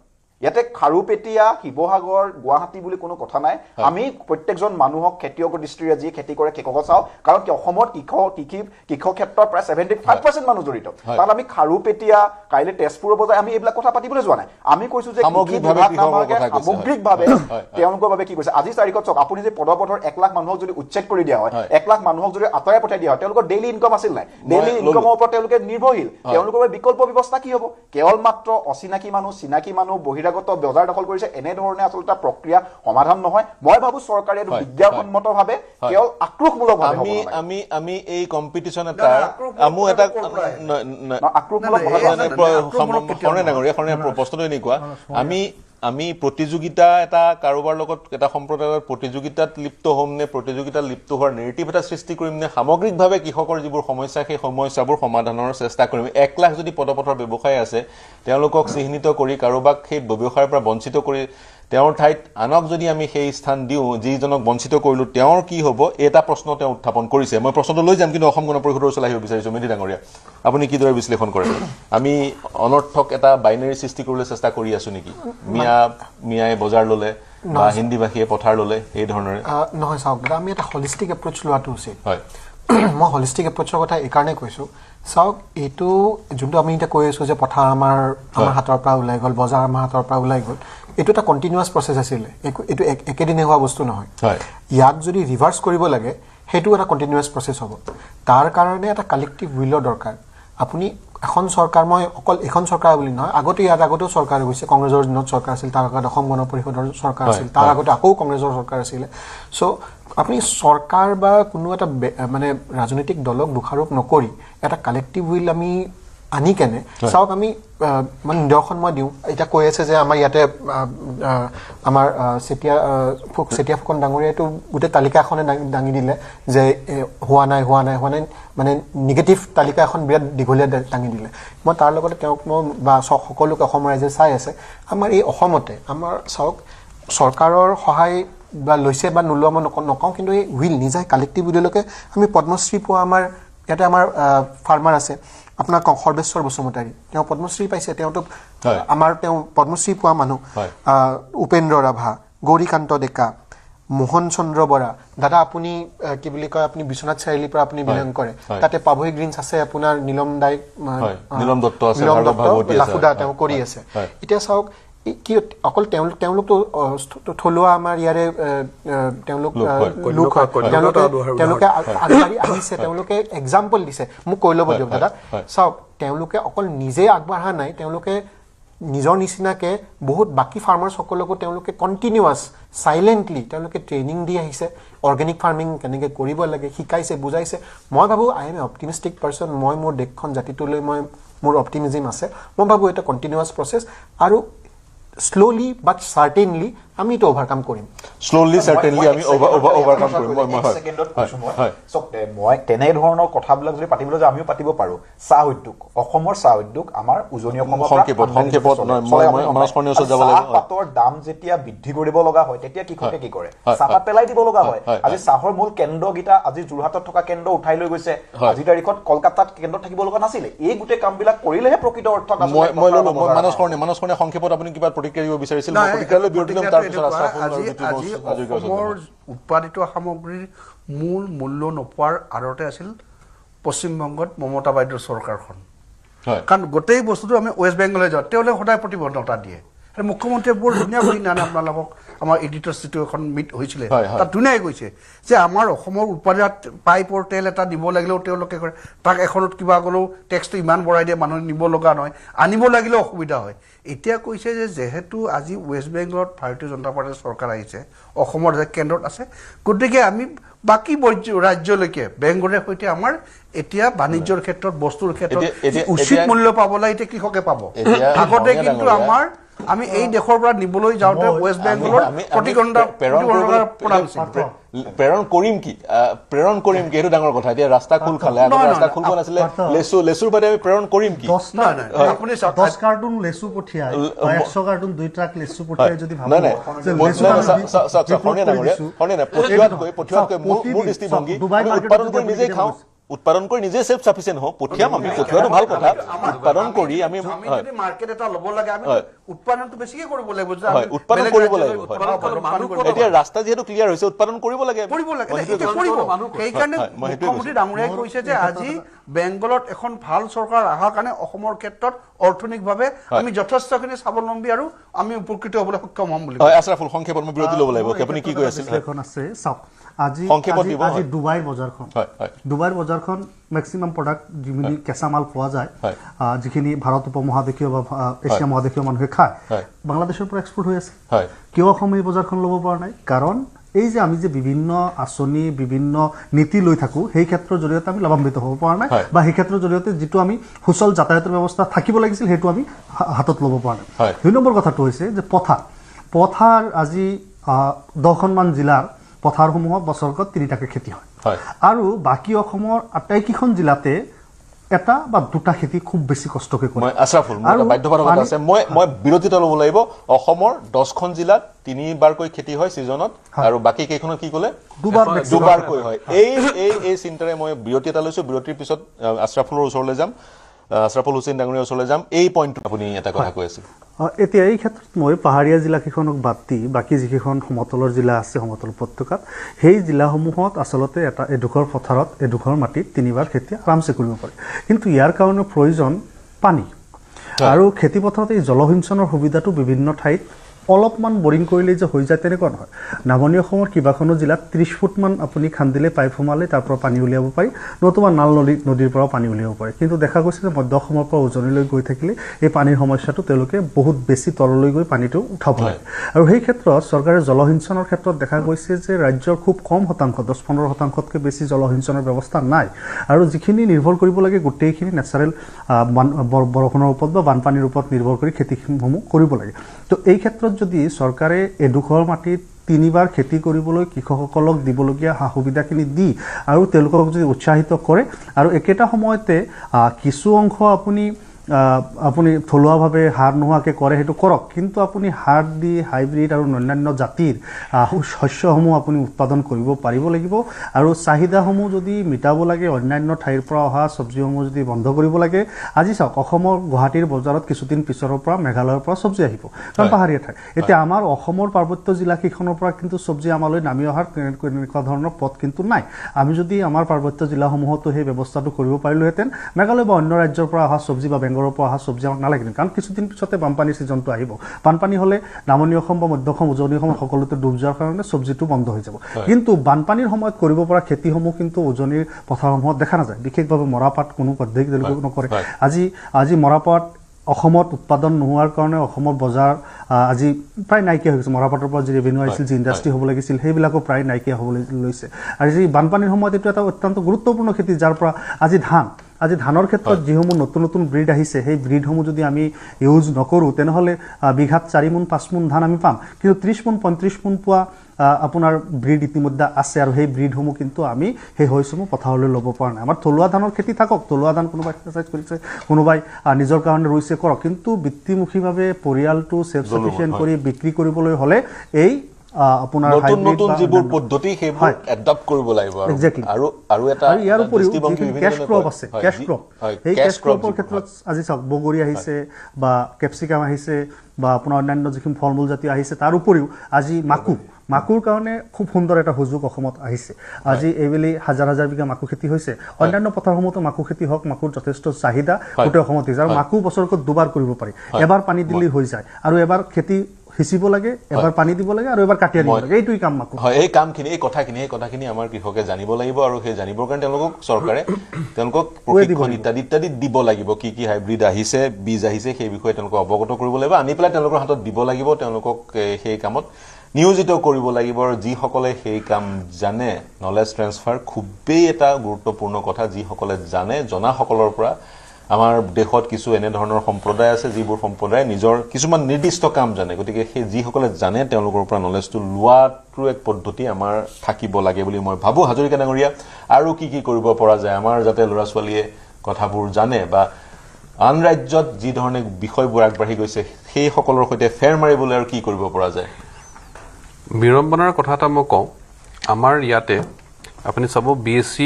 ইয়াতে খাৰুপেটীয়া শিৱসাগৰ গুৱাহাটী বুলি কোনো কথা নাই আমি প্ৰত্যেকজন মানুহক খেতিয়কৰ দৃষ্টিৰে যি খেতি কৰে কৃষকক চাওঁ কাৰণ কি অসমত কৃষক ক্ষেত্ৰত প্ৰায় 75% মানুহ জড়িত তাত আমি খাৰুপেটীয়া কাইলৈ তেজপুৰৰ বজাই আমি এইবিলাক কথা পাতিবলৈ যোৱা নাই আমি কৈছো যে সামগ্ৰিকভাৱে তেওঁলোকৰ বাবে কি কৈছে আজি তাৰিখত চাওক আপুনি যে পদপথৰ 1 লাখ মানুহক যদি উচ্ছেদ কৰি দিয়া হয় 1 লাখ মানুহক যদি আঁতৰাই পঠাই দিয়া হয় তেওঁলোকৰ ডেইলি ইনকাম আছিল নাই ডেইলি ইনকামৰ ওপৰত তেওঁলোকে নিৰ্ভৰশীল তেওঁলোকৰ বাবে বিকল্প ব্যৱস্থা কি হ'ব কেৱল মাত্ৰ অচিনাকি মানুহ চিনাকি মানুহ বজাৰ দখল কৰিছে এনে ধৰণে আসলতে প্ৰক্ৰিয়া সমাধান নহয় মই ভাবো চৰকাৰে এটো বিজ্ঞানসন্মতভাৱে কেৱল আক্ৰোশমূলকভাৱে আমি এই কম্পিটিশন এটা আমু এটা প্ৰশ্নটো এনেকুৱা আমি প্ৰতিযোগিতা এটা কাৰোবাৰ লগত এটা সম্প্ৰদায়ৰ প্ৰতিযোগিতাত লিপ্ত হ'ম নে প্ৰতিযোগিতাত লিপ্ত হোৱাৰ নেৰেটিভ এটা সৃষ্টি কৰিম নে সামগ্ৰিকভাৱে কৃষকৰ যিবোৰ সমস্যা সেই সমস্যাবোৰ সমাধানৰ চেষ্টা কৰিম 1 লাখ যদি পদপথৰ ব্যৱসায় আছে তেওঁলোকক চিহ্নিত কৰি কাৰোবাক সেই ব্যৱসায়ৰ পৰা বঞ্চিত কৰি তেওঁৰ ঠাইত আনক যদি আমি সেই স্থান দিওঁ যিজনক বঞ্চিত কৰিলো তেওঁৰ কি হ'ব এটা প্ৰশ্ন তেওঁ উত্থাপন কৰিছে মই প্ৰশ্নটো লৈ যাম কিন্তু অসম গণ পৰিষদৰ ওচৰলৈ আহিব বিচাৰিছো মেধি ডাঙৰীয়া আপুনি কি দৰে বিশ্লেষণ কৰে আমি অনৰ্থক এটা বাইনাৰী সৃষ্টি কৰিবলৈ চেষ্টা কৰি আছো নেকি মিয়াই বজাৰ ললে বা হিন্দী ভাষীয়ে পথাৰ ললে এই ধৰণৰে নহয় চাওক আমি এটা হলিষ্টিক এপ্ৰোচ লোৱাটো উচিত হয় মই হলিষ্টিক এপ্ৰোচৰ কথা এই কাৰণে কৈছো চাওক এইটো যোনটো আমি এটা কৈ আছো যে পথাৰ আমাৰ হাতৰ পৰা ওলাই গ'ল বজাৰ আমাৰ হাতৰ পৰা ওলাই গ'ল এইটো এটা কন্টিনিউয়াস প্ৰসেস আছিল এইটো একেদিনে হোৱা বস্তু নহয় ইয়াক যদি ৰিভাৰ্স কৰিব লাগে হেতু এটা কন্টিনিউয়াস প্ৰসেস হ'ব তাৰ কাৰণে এটা কালেক্টিভ উইলৰ দৰকাৰ আপুনি এখন চৰকাৰ মই অকল এখন চৰকাৰ বুলি নহয় আগতে ইয়াত আগতেও চৰকাৰ হৈছে কংগ্ৰেছৰ দিনত চৰকাৰ আছিল তাৰ আগত অসম গণ পৰিষদৰ চৰকাৰ আছিল তাৰ আগতে আকৌ কংগ্ৰেছৰ চৰকাৰ আছিল সো আপুনি চৰকাৰ বা কোনো এটা মানে ৰাজনৈতিক দলক দোষাৰোপ নকৰি এটা কালেক্টিভ উইল আমি আনি কেনে চাওক আমি মানে নিদৰ্শন মই দিওঁ এটা কৈ আছে যে আমাৰ ইয়াতে আমাৰ সেটিয়া ফুকন ডাঙৰীয়াটো গোটেই তালিকা এখনে দাঙি দিলে যে হোৱা নাই মানে নিগেটিভ তালিকা এখন বিৰাট দীঘলীয়া দাঙি দিলে মই তাৰ লগতে তেওঁক মই বা সকলোকে অসম ৰাইজে চাই আছে আমাৰ এই অসমতে আমাৰ চাওক চৰকাৰৰ সহায় বা লৈছে বা নোলোৱা মই নকওঁ কিন্তু এই উইল নিজাই কালেক্টিভ উইললৈকে আমি পদ্মশ্ৰী পোৱা আমাৰ ইয়াতে আমাৰ ফাৰ্মাৰ আছে আপোনাৰ সৰ্বেশ্বৰ বসুমতাৰী তেওঁ পদ্মশ্ৰী পাইছে তেওঁটো আমাৰ তেওঁ পদ্মশ্ৰী পোৱা মানুহ উপেন্দ্ৰ ৰাভা গৌৰীকান্ত ডেকা মোহন চন্দ্ৰ বৰা দাদা আপুনি কি বুলি কয় আপুনি বিশ্বনাথ চাৰিআলিৰ পৰা আপুনি বিলং কৰে তাতে পাভৈ গ্ৰীণছ আছে আপোনাৰ নীলম দত্ত আছে লাখুদা তেওঁ কৰি আছে এতিয়া চাওক কি অকল তেওঁলোকতো থলুৱা আমাৰ ইয়াৰে তেওঁলোকে আগবাঢ়ি আহিছে তেওঁলোকে এক্সাম্পল দিছে মোক কৈ ল'ব দিয়ক দাদা চাওক তেওঁলোকে অকল নিজে আগবাঢ়া নাই তেওঁলোকে নিজৰ নিচিনাকে বহুত বাকী ফাৰ্মাৰ্ছসকলকো তেওঁলোকে কণ্টিনিউৱাছ চাইলেণ্টলি তেওঁলোকে ট্ৰেইনিং দি আহিছে অৰ্গেনিক ফাৰ্মিং কেনেকৈ কৰিব লাগে শিকাইছে বুজাইছে মই ভাবোঁ আই এম এ অপটিমিষ্টিক পাৰ্চন মই মোৰ দেশখন জাতিটোলৈ মোৰ অপটিমিজিম আছে মই ভাবোঁ এটা কণ্টিনিউৱাছ প্ৰচেছ আৰু slowly but certainly আমি তো ওভাৰকাম কৰিম slowly certainly আমি ওভাৰকাম কৰিম মই তেনে ধৰণৰ কথাবিলাক যদি পাতিবলৈ যে আমিও পাতিব পাৰো চাহ উদ্যোগ অসমৰ চাহ উদ্যোগ আমাৰ উজনি অসমৰ সংক্ষেপত চাহপাতৰ দাম যেতিয়া বৃদ্ধি কৰিব লগা হয় তেতিয়া কৃষকে কি কৰে চাহপাত পেলাই দিব লগা হয় আজি চাহৰ মূল কেন্দ্ৰকেইটা আজি যোৰহাটত থকা কেন্দ্ৰ উঠাই লৈ গৈছে আজি তাৰিখত কলকাতাত কেন্দ্ৰ থাকিব লগা নাছিলে এই গোটেই কামবিলাক কৰিলেহে প্ৰকৃত অৰ্থত মানসকৰণে সংক্ষেপত আপুনি কিবা প্ৰতিক্ৰিয়া দিব বিচাৰিছিল প্ৰতিক্ৰিয়ালৈ বিৰতি ল'ম তাৰ আজি অসমৰ উৎপাদিত সামগ্ৰীৰ মূল মূল্য নোপোৱাৰ আঁৰতে আছিল পশ্চিমবংগত মমতা বাইদেউৰ চৰকাৰখন কাৰণ গোটেই বস্তুটো আমি ৱেষ্ট বেংগললৈ যাওঁ তেওঁলোকে সদায় প্ৰতিবদ্ধতা দিয়ে মুখ্যমন্ত্ৰীয়ে বৰ ধুনীয়া কৰি নানে আপোনালোকক আমাৰ এডিটৰ চিটো এখন মিট হৈছিলে তাত ধুনীয়াকৈ কৈছে যে আমাৰ অসমৰ উৎপাদিত পাইপৰ তেল এটা দিব লাগিলেও তেওঁলোকে কৰে তাক এখনত কিবা গ'লেও টেক্সটো ইমান বঢ়াই দিয়ে মানুহে নিব লগা নহয় আনিব লাগিলেও অসুবিধা হয় এতিয়া কৈছে যে যেহেতু আজি ৱেষ্ট বেংগলত ভাৰতীয় জনতা পাৰ্টীৰ চৰকাৰ আহিছে অসমৰ যে কেন্দ্ৰত আছে গতিকে আমি বাকী ৰাজ্যলৈকে বেংগলৰ সৈতে আমাৰ এতিয়া বাণিজ্যৰ ক্ষেত্ৰত বস্তুৰ ক্ষেত্ৰত উচিত মূল্য পাবলৈ এতিয়া কৃষকে পাব আগতে কিন্তু আমাৰ আমি এই দেশৰ পৰা নিবলৈ যাওঁতে ৱেষ্ট বেংগলৰ প্ৰেৰণ কৰিম কি সেইটো ডাঙৰ কথা এতিয়া ৰাস্তা খোল খালে ৰাস্তা খোল খোৱা নাছিলে লেচুৰ বাদে আমি প্ৰেৰণ কৰিম কি 10 কাৰ্টুন লেচু পঠিয়াই 100 কাৰ্টুন 2 ট্ৰাক লেচু পঠিয়াই যদি পঠিওৱাতকৈ মোৰ দৃষ্টিভংগী উৎপাদন কৰি নিজে সেলফ সাফিসিয়েন্ট হও পঠিয়াম আমি পঠিওৱাটো ভাল কথা উৎপাদন কৰি আমি যদি মাৰ্কেট এটা ল'ব লাগে আমি উৎপাদনটো বেছিকৈ কৰিব লাগিব উৎপাদন কৰিব লাগিব এতিয়া ৰাস্তা যেহেতু ক্লিয়াৰ হৈছে উৎপাদন কৰিব লাগে সেইকাৰণে মুখ্যমন্ত্ৰী ডাঙৰীয়াই কৈছে যে আজি বেংগলত এখন ভাল চৰকাৰ অহাৰ কাৰণে অসমৰ ক্ষেত্ৰত অৰ্থনৈতিকভাৱে আমি যথেষ্টখিনি স্বাৱলম্বী আৰু আমি উপকৃত হ'বলৈ সক্ষম হ'ম বুলি আশৰাফুল সংক্ষেপত মই বিৰতি ল'ব লাগিব আপুনি কি কৈ আছিল এখন আছে চাওক আজি ডুবাইৰ বজাৰখন মেক্সিমাম প্ৰডাক্ট যিখিনি কেঁচা মাল পোৱা যায় যিখিনি ভাৰত উপমহাদেশীয় বা এছিয়া মহাদেশীয় মানুহে খায় বাংলাদেশৰ পৰা এক্সপৰ্ট হৈ আছে কিয় অসমে এই বজাৰখন ল'ব পৰা নাই কাৰণ এই যে আমি যে বিভিন্ন আঁচনি বিভিন্ন নীতি লৈ থাকোঁ সেই ক্ষেত্ৰৰ জৰিয়তে আমি লাভান্বিত হ'ব পৰা নাই বা সেই ক্ষেত্ৰৰ জৰিয়তে যিটো আমি সুচল যাতায়াতৰ ব্যৱস্থা থাকিব লাগিছিল সেইটো আমি হাতত ল'ব পৰা নাই 2 নম্বৰ কথাটো হৈছে যে পথাৰ আজি 10খনমান জিলাৰ পথাৰসমূহত বছৰকত 3টাকৈ খেতি হয় আৰু বাকী অসমৰ আটাইকেইখন জিলাতে এটা বা দুটা খেতি খুব বেছি কষ্টকৈ কৰে আশৰাফুল মোৰ বাধ্যবাধকতা আছে মই বিৰতিত ল'ব লাগিব অসমৰ 10খন জিলাত 3বাৰকৈ খেতি হয় সিজনত আৰু বাকি কেইখনত কি ক'লে দুবাৰকৈ হয় এই চিন্তাৰে মই বিৰতি এটা লৈছো বিৰতিৰ পিছত আশৰাফুলৰ ওচৰলৈ যাম আশৰাফুল হুছেইন ডাঙৰীয়াৰ ওচৰলৈ যাম এই পইণ্টটো আপুনি এটা কথা কৈ আছিল এতিয়া এই ক্ষেত্ৰত মই পাহাৰীয়া জিলাকেইখনক বাদ দি বাকী যিকেইখন সমতলৰ জিলা আছে সমতল উপত্যকাত সেই জিলাসমূহত আচলতে এডোখৰ পথাৰত এডোখৰ মাটিত 3বাৰ খেতি আৰামছে কৰিব পাৰে কিন্তু ইয়াৰ কাৰণে প্ৰয়োজন পানী আৰু খেতি পথাৰত এই জলসিঞ্চনৰ সুবিধাটো বিভিন্ন ঠাইত অলপমান বৰিং কৰিলে যে হৈ যায় তেনেকুৱা নহয় নামনি অসমৰ কিবাখনো জিলাত 30 ফুটমান আপুনি খান্দিলে পাইপ সোমালে তাৰ পৰা পানী উলিয়াব পাৰি নতুবা নাল নদীৰ পৰা পানী উলিয়াব পাৰি কিন্তু দেখা গৈছে যে মধ্য অসমৰ পৰা উজনিলৈ গৈ থাকিলে এই পানীৰ সমস্যাটো তেওঁলোকে বহুত বেছি তললৈ গৈ পানীটো উঠাব লাগে আৰু সেই ক্ষেত্ৰত চৰকাৰে জলসিঞ্চনৰ ক্ষেত্ৰত দেখা গৈছে যে ৰাজ্যৰ খুব কম শতাংশ 10-15 শতাংশতকৈ বেছি জলসিঞ্চনৰ ব্যৱস্থা নাই আৰু যিখিনি নিৰ্ভৰ কৰিব লাগে গোটেইখিনি নেচাৰেল বৰষুণৰ ওপৰত বা বানপানীৰ ওপৰত নিৰ্ভৰ কৰি খেতিসমূহ কৰিব লাগে তো এই ক্ষেত্ৰত যদি চৰকাৰে এডোখৰ মাটিত 3বাৰ খেতি কৰিবলৈ কৃষকসকলক দিবলগীয়া সা সুবিধাখিনি দি আৰু তেওঁলোকক যদি উৎসাহিত কৰে আৰু একেটা সময়তে কিছু অংশ আপুনি আপুনি থলুৱাভাৱে সাৰ নোহোৱাকৈ কৰে সেইটো কৰক, কিন্তু আপুনি সাৰ দি হাইব্ৰিড আৰু অন্যান্য জাতিৰ শস্যসমূহ আপুনি উৎপাদন কৰিব পাৰিব লাগিব। আৰু চাহিদাসমূহ যদি মিটাব লাগে, অন্যান্য ঠাইৰ পৰা অহা চব্জিসমূহ যদি বন্ধ কৰিব লাগে, আজি চাওক অসমৰ গুৱাহাটীৰ বজাৰত কিছুদিন পিছৰৰ পৰা মেঘালয়ৰ পৰা চব্জি আহিব, কাৰণ পাহাৰীয়া ঠাই। এতিয়া আমাৰ অসমৰ পাৰ্বত্য জিলাকেইখনৰ পৰা কিন্তু চব্জি আমালৈ নামি অহাৰ এনেকুৱা ধৰণৰ পথ কিন্তু নাই। আমি যদি আমাৰ পাৰ্বত্য জিলাসমূহতো সেই ব্যৱস্থাটো কৰিব পাৰিলোহেঁতেন, মেঘালয় বা অন্য ৰাজ্যৰ পৰা অহা চব্জি বা বেংগলৰ পৰা অহা চব্জি আমাক নালাগিলে, কাৰণ কিছুদিন পিছতে বানপানীৰ ছিজনটো আহিব। বানপানী হ'লে নামনি অসম বা মধ্য অসম, উজনি অসম সকলোতে ডুব যোৱাৰ কাৰণে চব্জিটো বন্ধ হৈ যাব। কিন্তু বানপানীৰ সময়ত কৰিব পৰা খেতিসমূহ কিন্তু উজনিৰ পথাৰসমূহত দেখা নাযায়, বিশেষভাৱে মৰাপাট কোনো পদ্ধতি তেওঁলোকে নকৰে। আজি মৰাপাট অসমত উৎপাদন নোহোৱাৰ কাৰণে অসমৰ বজাৰ আজি প্ৰায় নাইকিয়া হৈ গৈছে। মৰাপাটৰ পৰা যি ৰেভিনিউ আহিছিল, যি ইণ্ডাষ্ট্ৰি হ'ব লাগিছিল, সেইবিলাকো প্ৰায় নাইকিয়া হ'বলৈ লৈছে। আৰু যি বানপানীৰ সময়ত এইটো এটা অত্যন্ত গুৰুত্বপূৰ্ণ খেতি, যাৰ পৰা আজি ধানৰ ক্ষেত্ৰত যিসমূহ নতুন নতুন ব্ৰিড আহিছে, সেই ব্ৰিডসমূহ যদি আমি ইউজ নকৰোঁ, তেনেহ'লে বিঘাত 4 মোন 5 মোন ধান আমি পাম, কিন্তু 30 মোন 35 মোন পোৱা আপোনাৰ ব্ৰিড ইতিমধ্যে আছে, আৰু সেই ব্ৰিডসমূহ কিন্তু আমি সেই শস্যসমূহ পথাৰলৈ ল'ব পৰা নাই। আমাৰ থলুৱা ধানৰ খেতি থাকক, থলুৱা ধান কোনোবাই এক্সাৰচাইজ কৰিছে, কোনোবাই নিজৰ কাৰণে ৰুইছে কৰক, কিন্তু বৃত্তিমুখীভাৱে পৰিয়ালটো চেল্ফ চাফিচিয়েণ্ট কৰি বিক্ৰী কৰিবলৈ হ'লে এই আপোনাৰ নতুন যিবোৰ পদ্ধতি সেইবোৰ এডপ্ট কৰিব লাগিব। আৰু এটা ইয়াৰ উপৰিও কেছ ক্ৰপ আছে, কেছ ক্ৰপ, সেই কেছ ক্ৰপৰ ক্ষেত্ৰত আজি চাওক বগৰী আহিছে বা কেপচিকাম আহিছে বা আপোনাৰ অন্যান্য যিখিনি ফল মূল জাতীয় আহিছে, তাৰ উপৰিও আজি মাকুৰ কাৰণে খুব সুন্দৰ এটা সুযোগ অসমত আহিছে। আজি এইবেলি হাজাৰ হাজাৰ বিঘা মাকু খেতি হৈছে, অন্যান্য পথাৰসমূহতো মাকু খেতি হওক, মাকুৰ যথেষ্ট চাহিদা গোটেই অসমত হৈছে। আৰু মাকু বছৰকত দুবাৰ কৰিব পাৰি, এবাৰ পানী দিলেই হৈ যায়, আৰু এবাৰ খেতি সিঁচিব লাগে, এবাৰ পানী দিব লাগে, আৰু এবাৰ কাটি আনিব লাগে, এইটোৱেই কাম মাকু। হয়, এই কামখিনি, এই কথাখিনি আমাৰ কৃষকে জানিব লাগিব, আৰু সেই জানিবৰ কাৰণে চৰকাৰে তেওঁলোকক প্ৰশিক্ষণ ইত্যাদি দিব লাগিব। কি কি হাইব্ৰিড আহিছে, বীজ আহিছে, সেই বিষয়ে তেওঁলোকক অৱগত কৰিব লাগিব, আনি পেলাই তেওঁলোকৰ হাতত দিব লাগিব, তেওঁলোকক সেই কামত নিয়োজিত কৰিব লাগিব। আৰু যিসকলে সেই কাম জানে, নলেজ ট্ৰেন্সফাৰ খুবেই এটা গুৰুত্বপূৰ্ণ কথা। যিসকলে জনাসকলৰ পৰা আমাৰ দেশত কিছু এনেধৰণৰ সম্প্ৰদায় আছে, যিবোৰ সম্প্ৰদায়ে নিজৰ কিছুমান নিৰ্দিষ্ট কাম জানে, গতিকে সেই যিসকলে জানে তেওঁলোকৰ পৰা নলেজটো লোৱাটো এক পদ্ধতি আমাৰ থাকিব লাগে বুলি মই ভাবোঁ। হাজৰিকা ডাঙৰীয়া, আৰু কি কৰিব পৰা যায় আমাৰ যাতে ল'ৰা ছোৱালীয়ে কথাবোৰ জানে, বা আন ৰাজ্যত যি ধৰণে বিষয়বোৰ আগবাঢ়ি গৈছে সেইসকলৰ সৈতে ফেৰ মাৰিবলৈ আৰু কি কৰিব পৰা যায়? বিড়ম্বনাৰ কথা এটা মই কওঁ, আমাৰ ইয়াতে আপুনি চাব BSc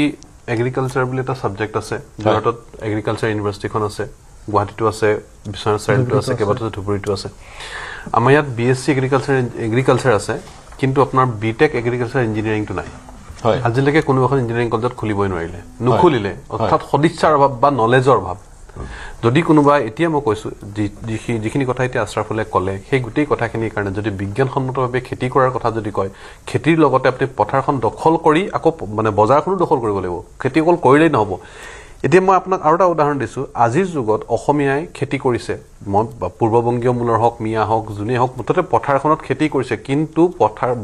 এগ্ৰিকালচাৰ বুলি এটা ছাবজেক্ট আছে, যোৰহাটত এগ্ৰিকালচাৰ ইউনিভাৰ্চিটিখন আছে, গুৱাহাটীতো আছে, বিশ্বনাথ চাৰিআলিতো আছে, কেইবাটাও ধুবুৰীতো আছে। আমাৰ ইয়াত BSc এগ্ৰিকালচাৰ আছে, কিন্তু আপোনাৰ BTech এগ্ৰিকালচাৰ ইঞ্জিনিয়াৰিংটো নাই। আজিলৈকে কোনো এখন ইঞ্জিনিয়াৰিং কলেজত খুলিবই নোৱাৰিলে, নুখুলিলে, অৰ্থাৎ সদিচ্ছাৰ অভাৱ বা নলেজৰ অভাৱ। যদি কোনোবা, এতিয়া মই কৈছোঁ যিখিনি কথা এতিয়া আশ্ৰাফুলে ক'লে, সেই গোটেই কথাখিনিৰ কাৰণে যদি বিজ্ঞানসন্মতভাৱে খেতি কৰাৰ কথা যদি কয়, খেতিৰ লগতে আপুনি পথাৰখন দখল কৰি আকৌ মানে বজাৰখনো দখল কৰিব লাগিব, খেতি অকল কৰিলেই নহ'ব। এতিয়া মই আপোনাক আৰু এটা উদাহৰণ দিছোঁ, আজিৰ যুগত অসমীয়াই খেতি কৰিছে, মই পূৰ্ববংগীয় মূলৰ হওক, মিয়া হওক, যোনেই হওক, মুঠতে পথাৰখনত খেতি কৰিছে, কিন্তু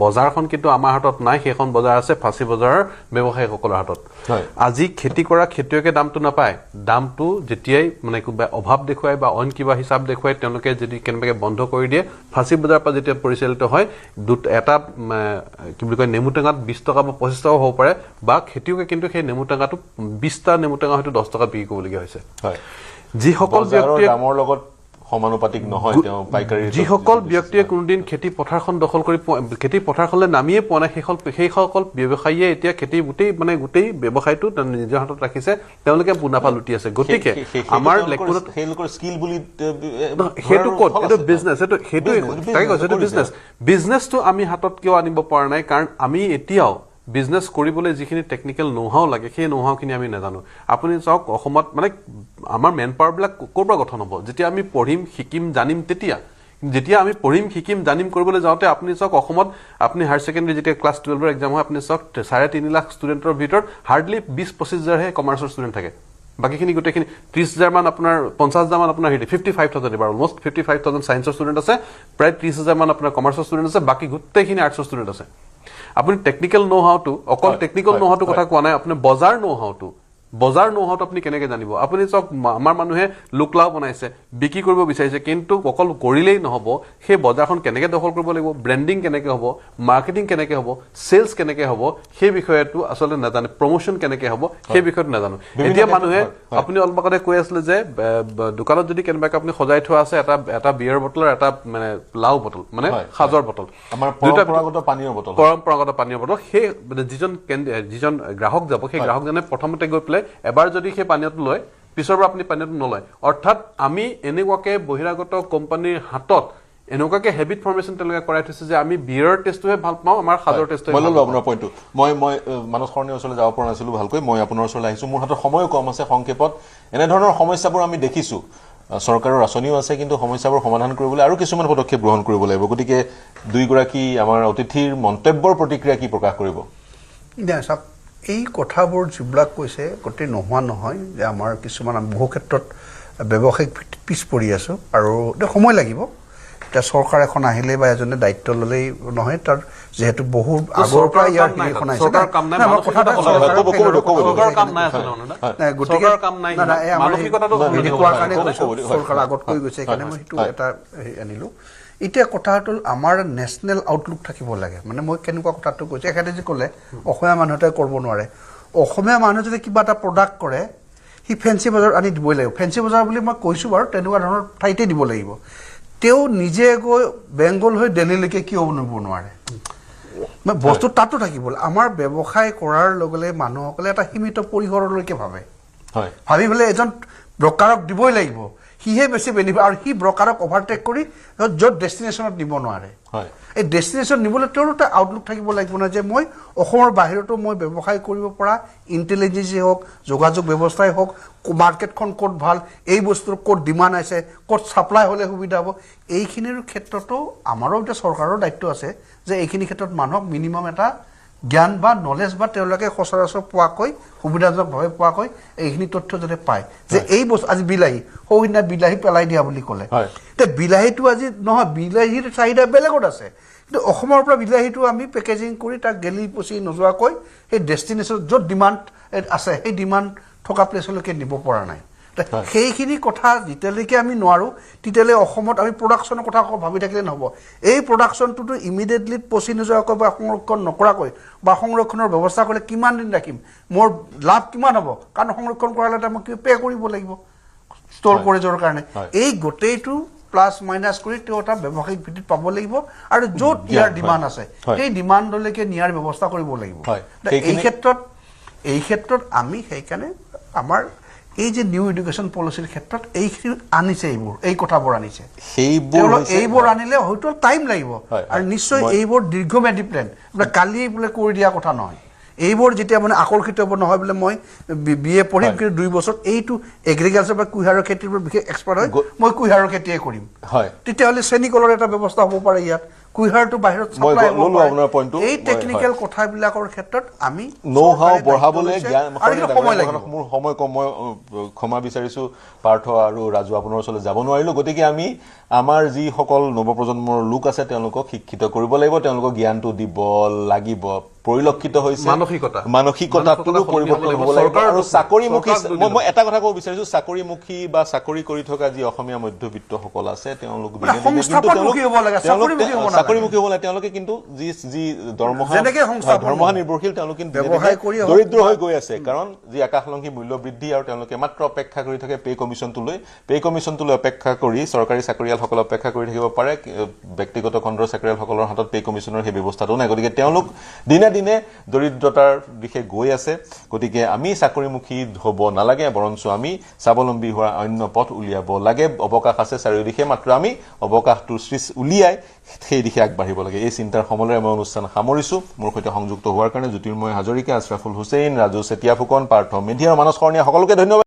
বজাৰখন কিন্তু আমাৰ হাতত নাই। সেইখন বজাৰ আছে ফাঁচী বজাৰৰ ব্যৱসায়ীসকলৰ হাতত। আজি খেতি কৰা খেতিয়কে দামটো নাপায়, দামটো যেতিয়াই মানে কিবা অভাৱ দেখুৱাই বা অইন কিবা হিচাপ দেখুৱাই তেওঁলোকে যদি কেনেবাকৈ বন্ধ কৰি দিয়ে, ফাঁচী বজাৰৰ পৰা যেতিয়া পৰিচালিত হয়, এটা কি বুলি কয় নেমু টেঙাত 20 টকা বা 25 টকা হ'ব পাৰে, বা খেতিয়কে কিন্তু সেই নেমু টেঙাটো 20টা নেমু টেঙা হয়তো 10 টকাত বিক্ৰী কৰিবলগীয়া হৈছে। যিসকল ব্যক্তিয়ে দামৰ লগত সমানুপাতিক নহয়, তেওঁ পাইকাৰী, যিসকল ব্যক্তিয়ে কোনোদিন খেতি পথাৰখন দখল কৰি খেতি পথাৰখনলৈ নামিয়ে পোৱা নাই, সেইসকল ব্যৱসায়ীয়ে এতিয়া খেতি গোটেই ব্যৱসায়টো নিজৰ হাতত ৰাখিছে, তেওঁলোকে মুনাফা লুটি আছে। গতিকে আমাৰ স্কিল বুলি সেইটো ক'ত, এইটো বিজনেছ, সেইটো বিজনেছটো আমি হাতত কিয় আনিব পৰা নাই? কাৰণ আমি এতিয়াও বিজনেছ কৰিবলৈ যিখিনি টেকনিকেল নৌহাও লাগে, সেই নৌহাওখিনি আমি নাজানো। আপুনি চাওক, অসমত মানে আমাৰ মেন পাৱাৰবিলাক ক'ৰ পৰা গঠন হ'ব? যেতিয়া আমি পঢ়িম, শিকিম, জানিম, যেতিয়া আমি পঢ়িম, শিকিম, জানিম কৰিবলৈ যাওঁতে আপুনি চাওক, অসমত আপুনি হায়াৰ ছেকেণ্ডেৰী যেতিয়া ক্লাছ 12ৰ এক্সাম হয়, আপুনি চাওক 3.5 লাখ ষ্টুডেণ্টৰ ভিতৰত হাৰ্ডলি 20-25 হাজাৰহে কমাৰ্চৰ ষ্টুডেণ্ট থাকে, বাকীখিনি গোটেইখিনি 30 হাজাৰ মান, আপোনাৰ 50 হাজাৰ মান আপোনাৰ 55,000, এবাৰ অলমষ্ট 55,000 ছায়েন্সৰ ষ্টুডেণ্ট আছে, প্ৰায় 30 হাজাৰ মান আপোনাৰ কমাৰ্চৰ ষ্টুডেণ্ট আছে, বাকী গোটেইখিনি আৰ্টছৰ ষ্টুডেণ্ট আছে। আপুনি টেকনিকেল নৌহাওটো, অকল টেকনিকেল নৌহাওটোৰ কথা কোৱা নাই, আপুনি বজাৰ নৌহাওটো, বজাৰ নোহোৱাটো আপুনি কেনেকৈ জানিব আপুনি চাওক আমাৰ মানুহে লোকলাও বনাইছে বিক্ৰী কৰিব বিচাৰিছে কিন্তু অকল কৰিলেই নহ'ব সেই বজাৰখন কেনেকৈ দখল কৰিব লাগিব ব্ৰেণ্ডিং কেনেকৈ হ'ব মাৰ্কেটিং কেনেকৈ হ'ব চেলছ কেনেকৈ হ'ব সেই বিষয়টো আচলতে নাজানে প্ৰমোশ্যন কেনেকৈ হ'ব সেই বিষয়টো নাজানো এতিয়া মানুহে আপুনি অলপ আগতে কৈ আছিলে যে দোকানত যদি কেনেবাকৈ আপুনি সজাই থোৱা আছে এটা বিয়াৰ বটল আৰু এটা মানে লাও বটল মানে সাজৰ বটল আমাৰ পৰম্পৰাগত পানীয় বটল সেই যিজন গ্ৰাহক যাব সেই গ্ৰাহকজনে প্ৰথমতে গৈ পেলাই এবাৰ যদি সেই পানীয়টো লয় পিছৰ পৰা আপুনি পানীয়টো নলয় অৰ্থাৎ আমি এনেকুৱাকে বহিৰাগত কোম্পানীৰ হাতত এনেকুৱাকে হেবিট ফৰ্মেশ্যন তেওঁলোকে কৰাই থৈছে যে আমি বিয়াৰ টেষ্টটোহে ভাল পাওঁ আমাৰ সাজৰ টেষ্টটোহে মই ল'লো আপোনাৰ পইণ্টটো মই মানস সৰণীৰ ওচৰলৈ যাব পৰা নাছিলোঁ ভালকৈ মই আপোনাৰ ওচৰলৈ আহিছোঁ মোৰ হাতত সময়ো কম আছে সংক্ষেপত এনেধৰণৰ সমস্যাবোৰ আমি দেখিছোঁ চৰকাৰৰ আঁচনিও আছে কিন্তু সমস্যাবোৰ সমাধান কৰিবলৈ আৰু কিছুমান পদক্ষেপ গ্ৰহণ কৰিব লাগিব গতিকে দুইগৰাকী আমাৰ অতিথিৰ মন্তব্যৰ প্ৰতিক্ৰিয়া কি প্ৰকাশ কৰিব এই কথাবোৰ যিবিলাক কৈছে গোটেই নোহোৱা নহয় যে আমাৰ কিছুমান বহু ক্ষেত্ৰত ব্যৱসায়িক পিছ পৰি আছোঁ আৰু সময় লাগিব এতিয়া চৰকাৰ এখন আহিলে বা এজনে দায়িত্ব ল'লেই নহয় তাৰ যিহেতু বহু আগৰ পৰা ইয়াৰ হেৰিখন আহিছে চৰকাৰ আগত কৈ গৈছে সেইকাৰণে মই সেইটো এটা হেৰি আনিলোঁ এতিয়া কথাটো আমাৰ নেশ্যনেল আউটলুক থাকিব লাগে মানে মই কেনেকুৱা কথাটো কৈছোঁ এখেতে যে ক'লে অসমীয়া মানুহ এটাই কৰিব নোৱাৰে অসমীয়া মানুহে যদি কিবা এটা প্ৰডাক্ট কৰে সি ফেঞ্চি বজাৰ আনি দিবই লাগিব ফেঞ্চি বজাৰ বুলি মই কৈছোঁ বাৰু তেনেকুৱা ধৰণৰ ঠাইতে দিব লাগিব তেওঁ নিজে গৈ বেংগল হৈ দিল্লীলৈকে কিয় নিব নোৱাৰে বস্তু তাতো থাকিব আমাৰ ব্যৱসায় কৰাৰ লগে লগে মানুহসকলে এটা সীমিত পৰিসৰলৈকে ভাবে ভাবি পেলাই এজন ব্ৰকাৰক দিবই লাগিব সিহে বেছি বেনিফিট আৰু সি ব্ৰকাৰক অভাৰটেক কৰি য'ত ডেষ্টিনেশ্যনত নিব নোৱাৰে এই ডেষ্টিনেশ্যন নিবলৈ তেওঁৰ এটা আউটলুক থাকিব লাগিব নহয় যে মই অসমৰ বাহিৰতো মই ব্যৱসায় কৰিব পৰা ইণ্টেলিজেন্সেই হওক যোগাযোগ ব্যৱস্থাই হওক মাৰ্কেটখন ক'ত ভাল এই বস্তুৰ ক'ত ডিমাণ্ড আছে ক'ত ছাপ্লাই হ'লে সুবিধা হ'ব এইখিনিৰ ক্ষেত্ৰতো আমাৰো এতিয়া চৰকাৰৰ দায়িত্ব আছে যে এইখিনি ক্ষেত্ৰত মানুহক মিনিমাম এটা জ্ঞান বা নলেজ বা তেওঁলোকে সচৰাচৰ পোৱাকৈ সুবিধাজনকভাৱে পোৱাকৈ এইখিনি তথ্য যাতে পায় যে এই বস্তু আজি বিলাহী সৌদিনা বিলাহী পেলাই দিয়া বুলি ক'লে এতিয়া বিলাহীটো আজি নহয় বিলাহীৰ চাহিদা বেলেগত আছে কিন্তু অসমৰ পৰা বিলাহীটো আমি পেকেজিং কৰি তাক গেলি পচি নোযোৱাকৈ সেই ডেষ্টিনেশ্যন য'ত ডিমাণ্ড আছে সেই ডিমাণ্ড থকা প্লেচলৈকে নিব পৰা নাই সেইখিনি কথা যেতিয়ালৈকে আমি নোৱাৰোঁ তেতিয়ালৈ অসমত আমি প্ৰডাকশ্যনৰ কথা ভাবি থাকিলে নহ'ব এই প্ৰডাকশ্যনটোতো ইমিডিয়েটলি পচি নোযোৱাকৈ বা সংৰক্ষণ নকৰাকৈ বা সংৰক্ষণৰ ব্যৱস্থা কৰিলে কিমান দিন ৰাখিম মোৰ লাভ কিমান হ'ব কাৰণ সংৰক্ষণ কৰালে মই পে' কৰিব লাগিব ষ্ট'ৰ কৰিজৰ কাৰণে এই গোটেইটো প্লাছ মাইনাছ কৰি তেওঁ এটা ব্যৱসায়িক ভিত্তিত পাব লাগিব আৰু য'ত ইয়াৰ ডিমাণ্ড আছে সেই ডিমাণ্ডলৈকে নিয়াৰ ব্যৱস্থা কৰিব লাগিব এই ক্ষেত্ৰত আমি সেইকাৰণে আমাৰ এই যে নিউ এডুকেশ্যন পলিচিৰ ক্ষেত্ৰত এইখিনি আনিছে এই কথাবোৰ আনিছে এইবোৰ আনিলে হয়তো টাইম লাগিব আৰু নিশ্চয় এইবোৰ দীৰ্ঘম্যাদী প্লেন বোলে কালি বোলে কৰি দিয়া কথা নহয় এইবোৰ যেতিয়া মানে আকৰ্ষিত হ'ব নহয় বোলে মই BA পঢ়িম কিন্তু 2 বছৰ এইটো এগ্ৰিকালচাৰ বা কুঁহিয়াৰৰ খেতিৰ পৰা বিশেষ এক্সপাৰ্ট হয় মই কুঁহিয়াৰৰ খেতিয়ে কৰিম তেতিয়াহ'লে চেনিকলৰ এটা ব্যৱস্থা হ'ব পাৰে ইয়াত কুঁহিয়াৰটো বাহিৰত চাপ্লাই হ'ব এই টেকনিকেল কথাবিলাকৰ ক্ষেত্ৰত আমি নৌ-হাও বঢ়াবলৈ জ্ঞান মোৰ সময় কম মই ক্ষমা বিচাৰিছোঁ পাৰ্থ আৰু ৰাজু আপোনাৰ ওচৰলৈ যাব নোৱাৰিলোঁ গতিকে আমি আমাৰ যিসকল নৱপ্ৰজন্মৰ লোক আছে তেওঁলোকক শিক্ষিত কৰিব লাগিব তেওঁলোকক জ্ঞানটো দিব লাগিব পৰিলক্ষিত হৈছে মানসিকতাটো পৰিৱৰ্তন হ'ব লাগিব আৰু চাকৰিমুখী মই এটা কথা ক'ব বিচাৰিছোঁ চাকৰিমুখী বা চাকৰি কৰি থকা যি অসমীয়া মধ্যবিত্তসকল আছে তেওঁলোক চাকৰিমুখী হ'ব লাগে তেওঁলোকে কিন্তু যি দৰমহা নিৰ্ভৰশীল তেওঁলোক কিন্তু দৰিদ্ৰ হৈ গৈ আছে কাৰণ যি আকাশলংঘী মূল্য বৃদ্ধি আৰু তেওঁলোকে মাত্ৰ অপেক্ষা কৰি থাকে পে' কমিশ্যনটোলৈ অপেক্ষা কৰি চৰকাৰী চাকৰিয়ালসকলে অপেক্ষা কৰি থাকিব পাৰে ব্যক্তিগত খণ্ডৰ চাকৰিয়ালসকলৰ হাতত পে' কমিশ্যনৰ সেই ব্যৱস্থাটো নাই গতিকে তেওঁলোক দিনে দিনে দৰিদ্ৰতাৰ দিশে গৈ আছে গতিকে আমি চাকৰিমুখী হ'ব নালাগে বৰঞ্চ আমি স্বাৱলম্বী হোৱাৰ অন্য পথ উলিয়াব লাগে অৱকাশ আছে চাৰিওদিশে মাত্ৰ আমি অৱকাশটোৰ উলিয়াই সেই দিশে আগবাঢ়িব লাগে এই চিন্তাৰ সমলেৰে মই অনুষ্ঠান সামৰিছোঁ মোৰ সৈতে সংযুক্ত হোৱাৰ কাৰণে জ্যোতিৰ্ময় হাজৰিকা আশৰাফুল হুছেইন ৰাজু চেতিয়া ফুকন পাৰ্থ মেধি আৰু মানস সৰণীয়া সকলোকে ধন্যবাদ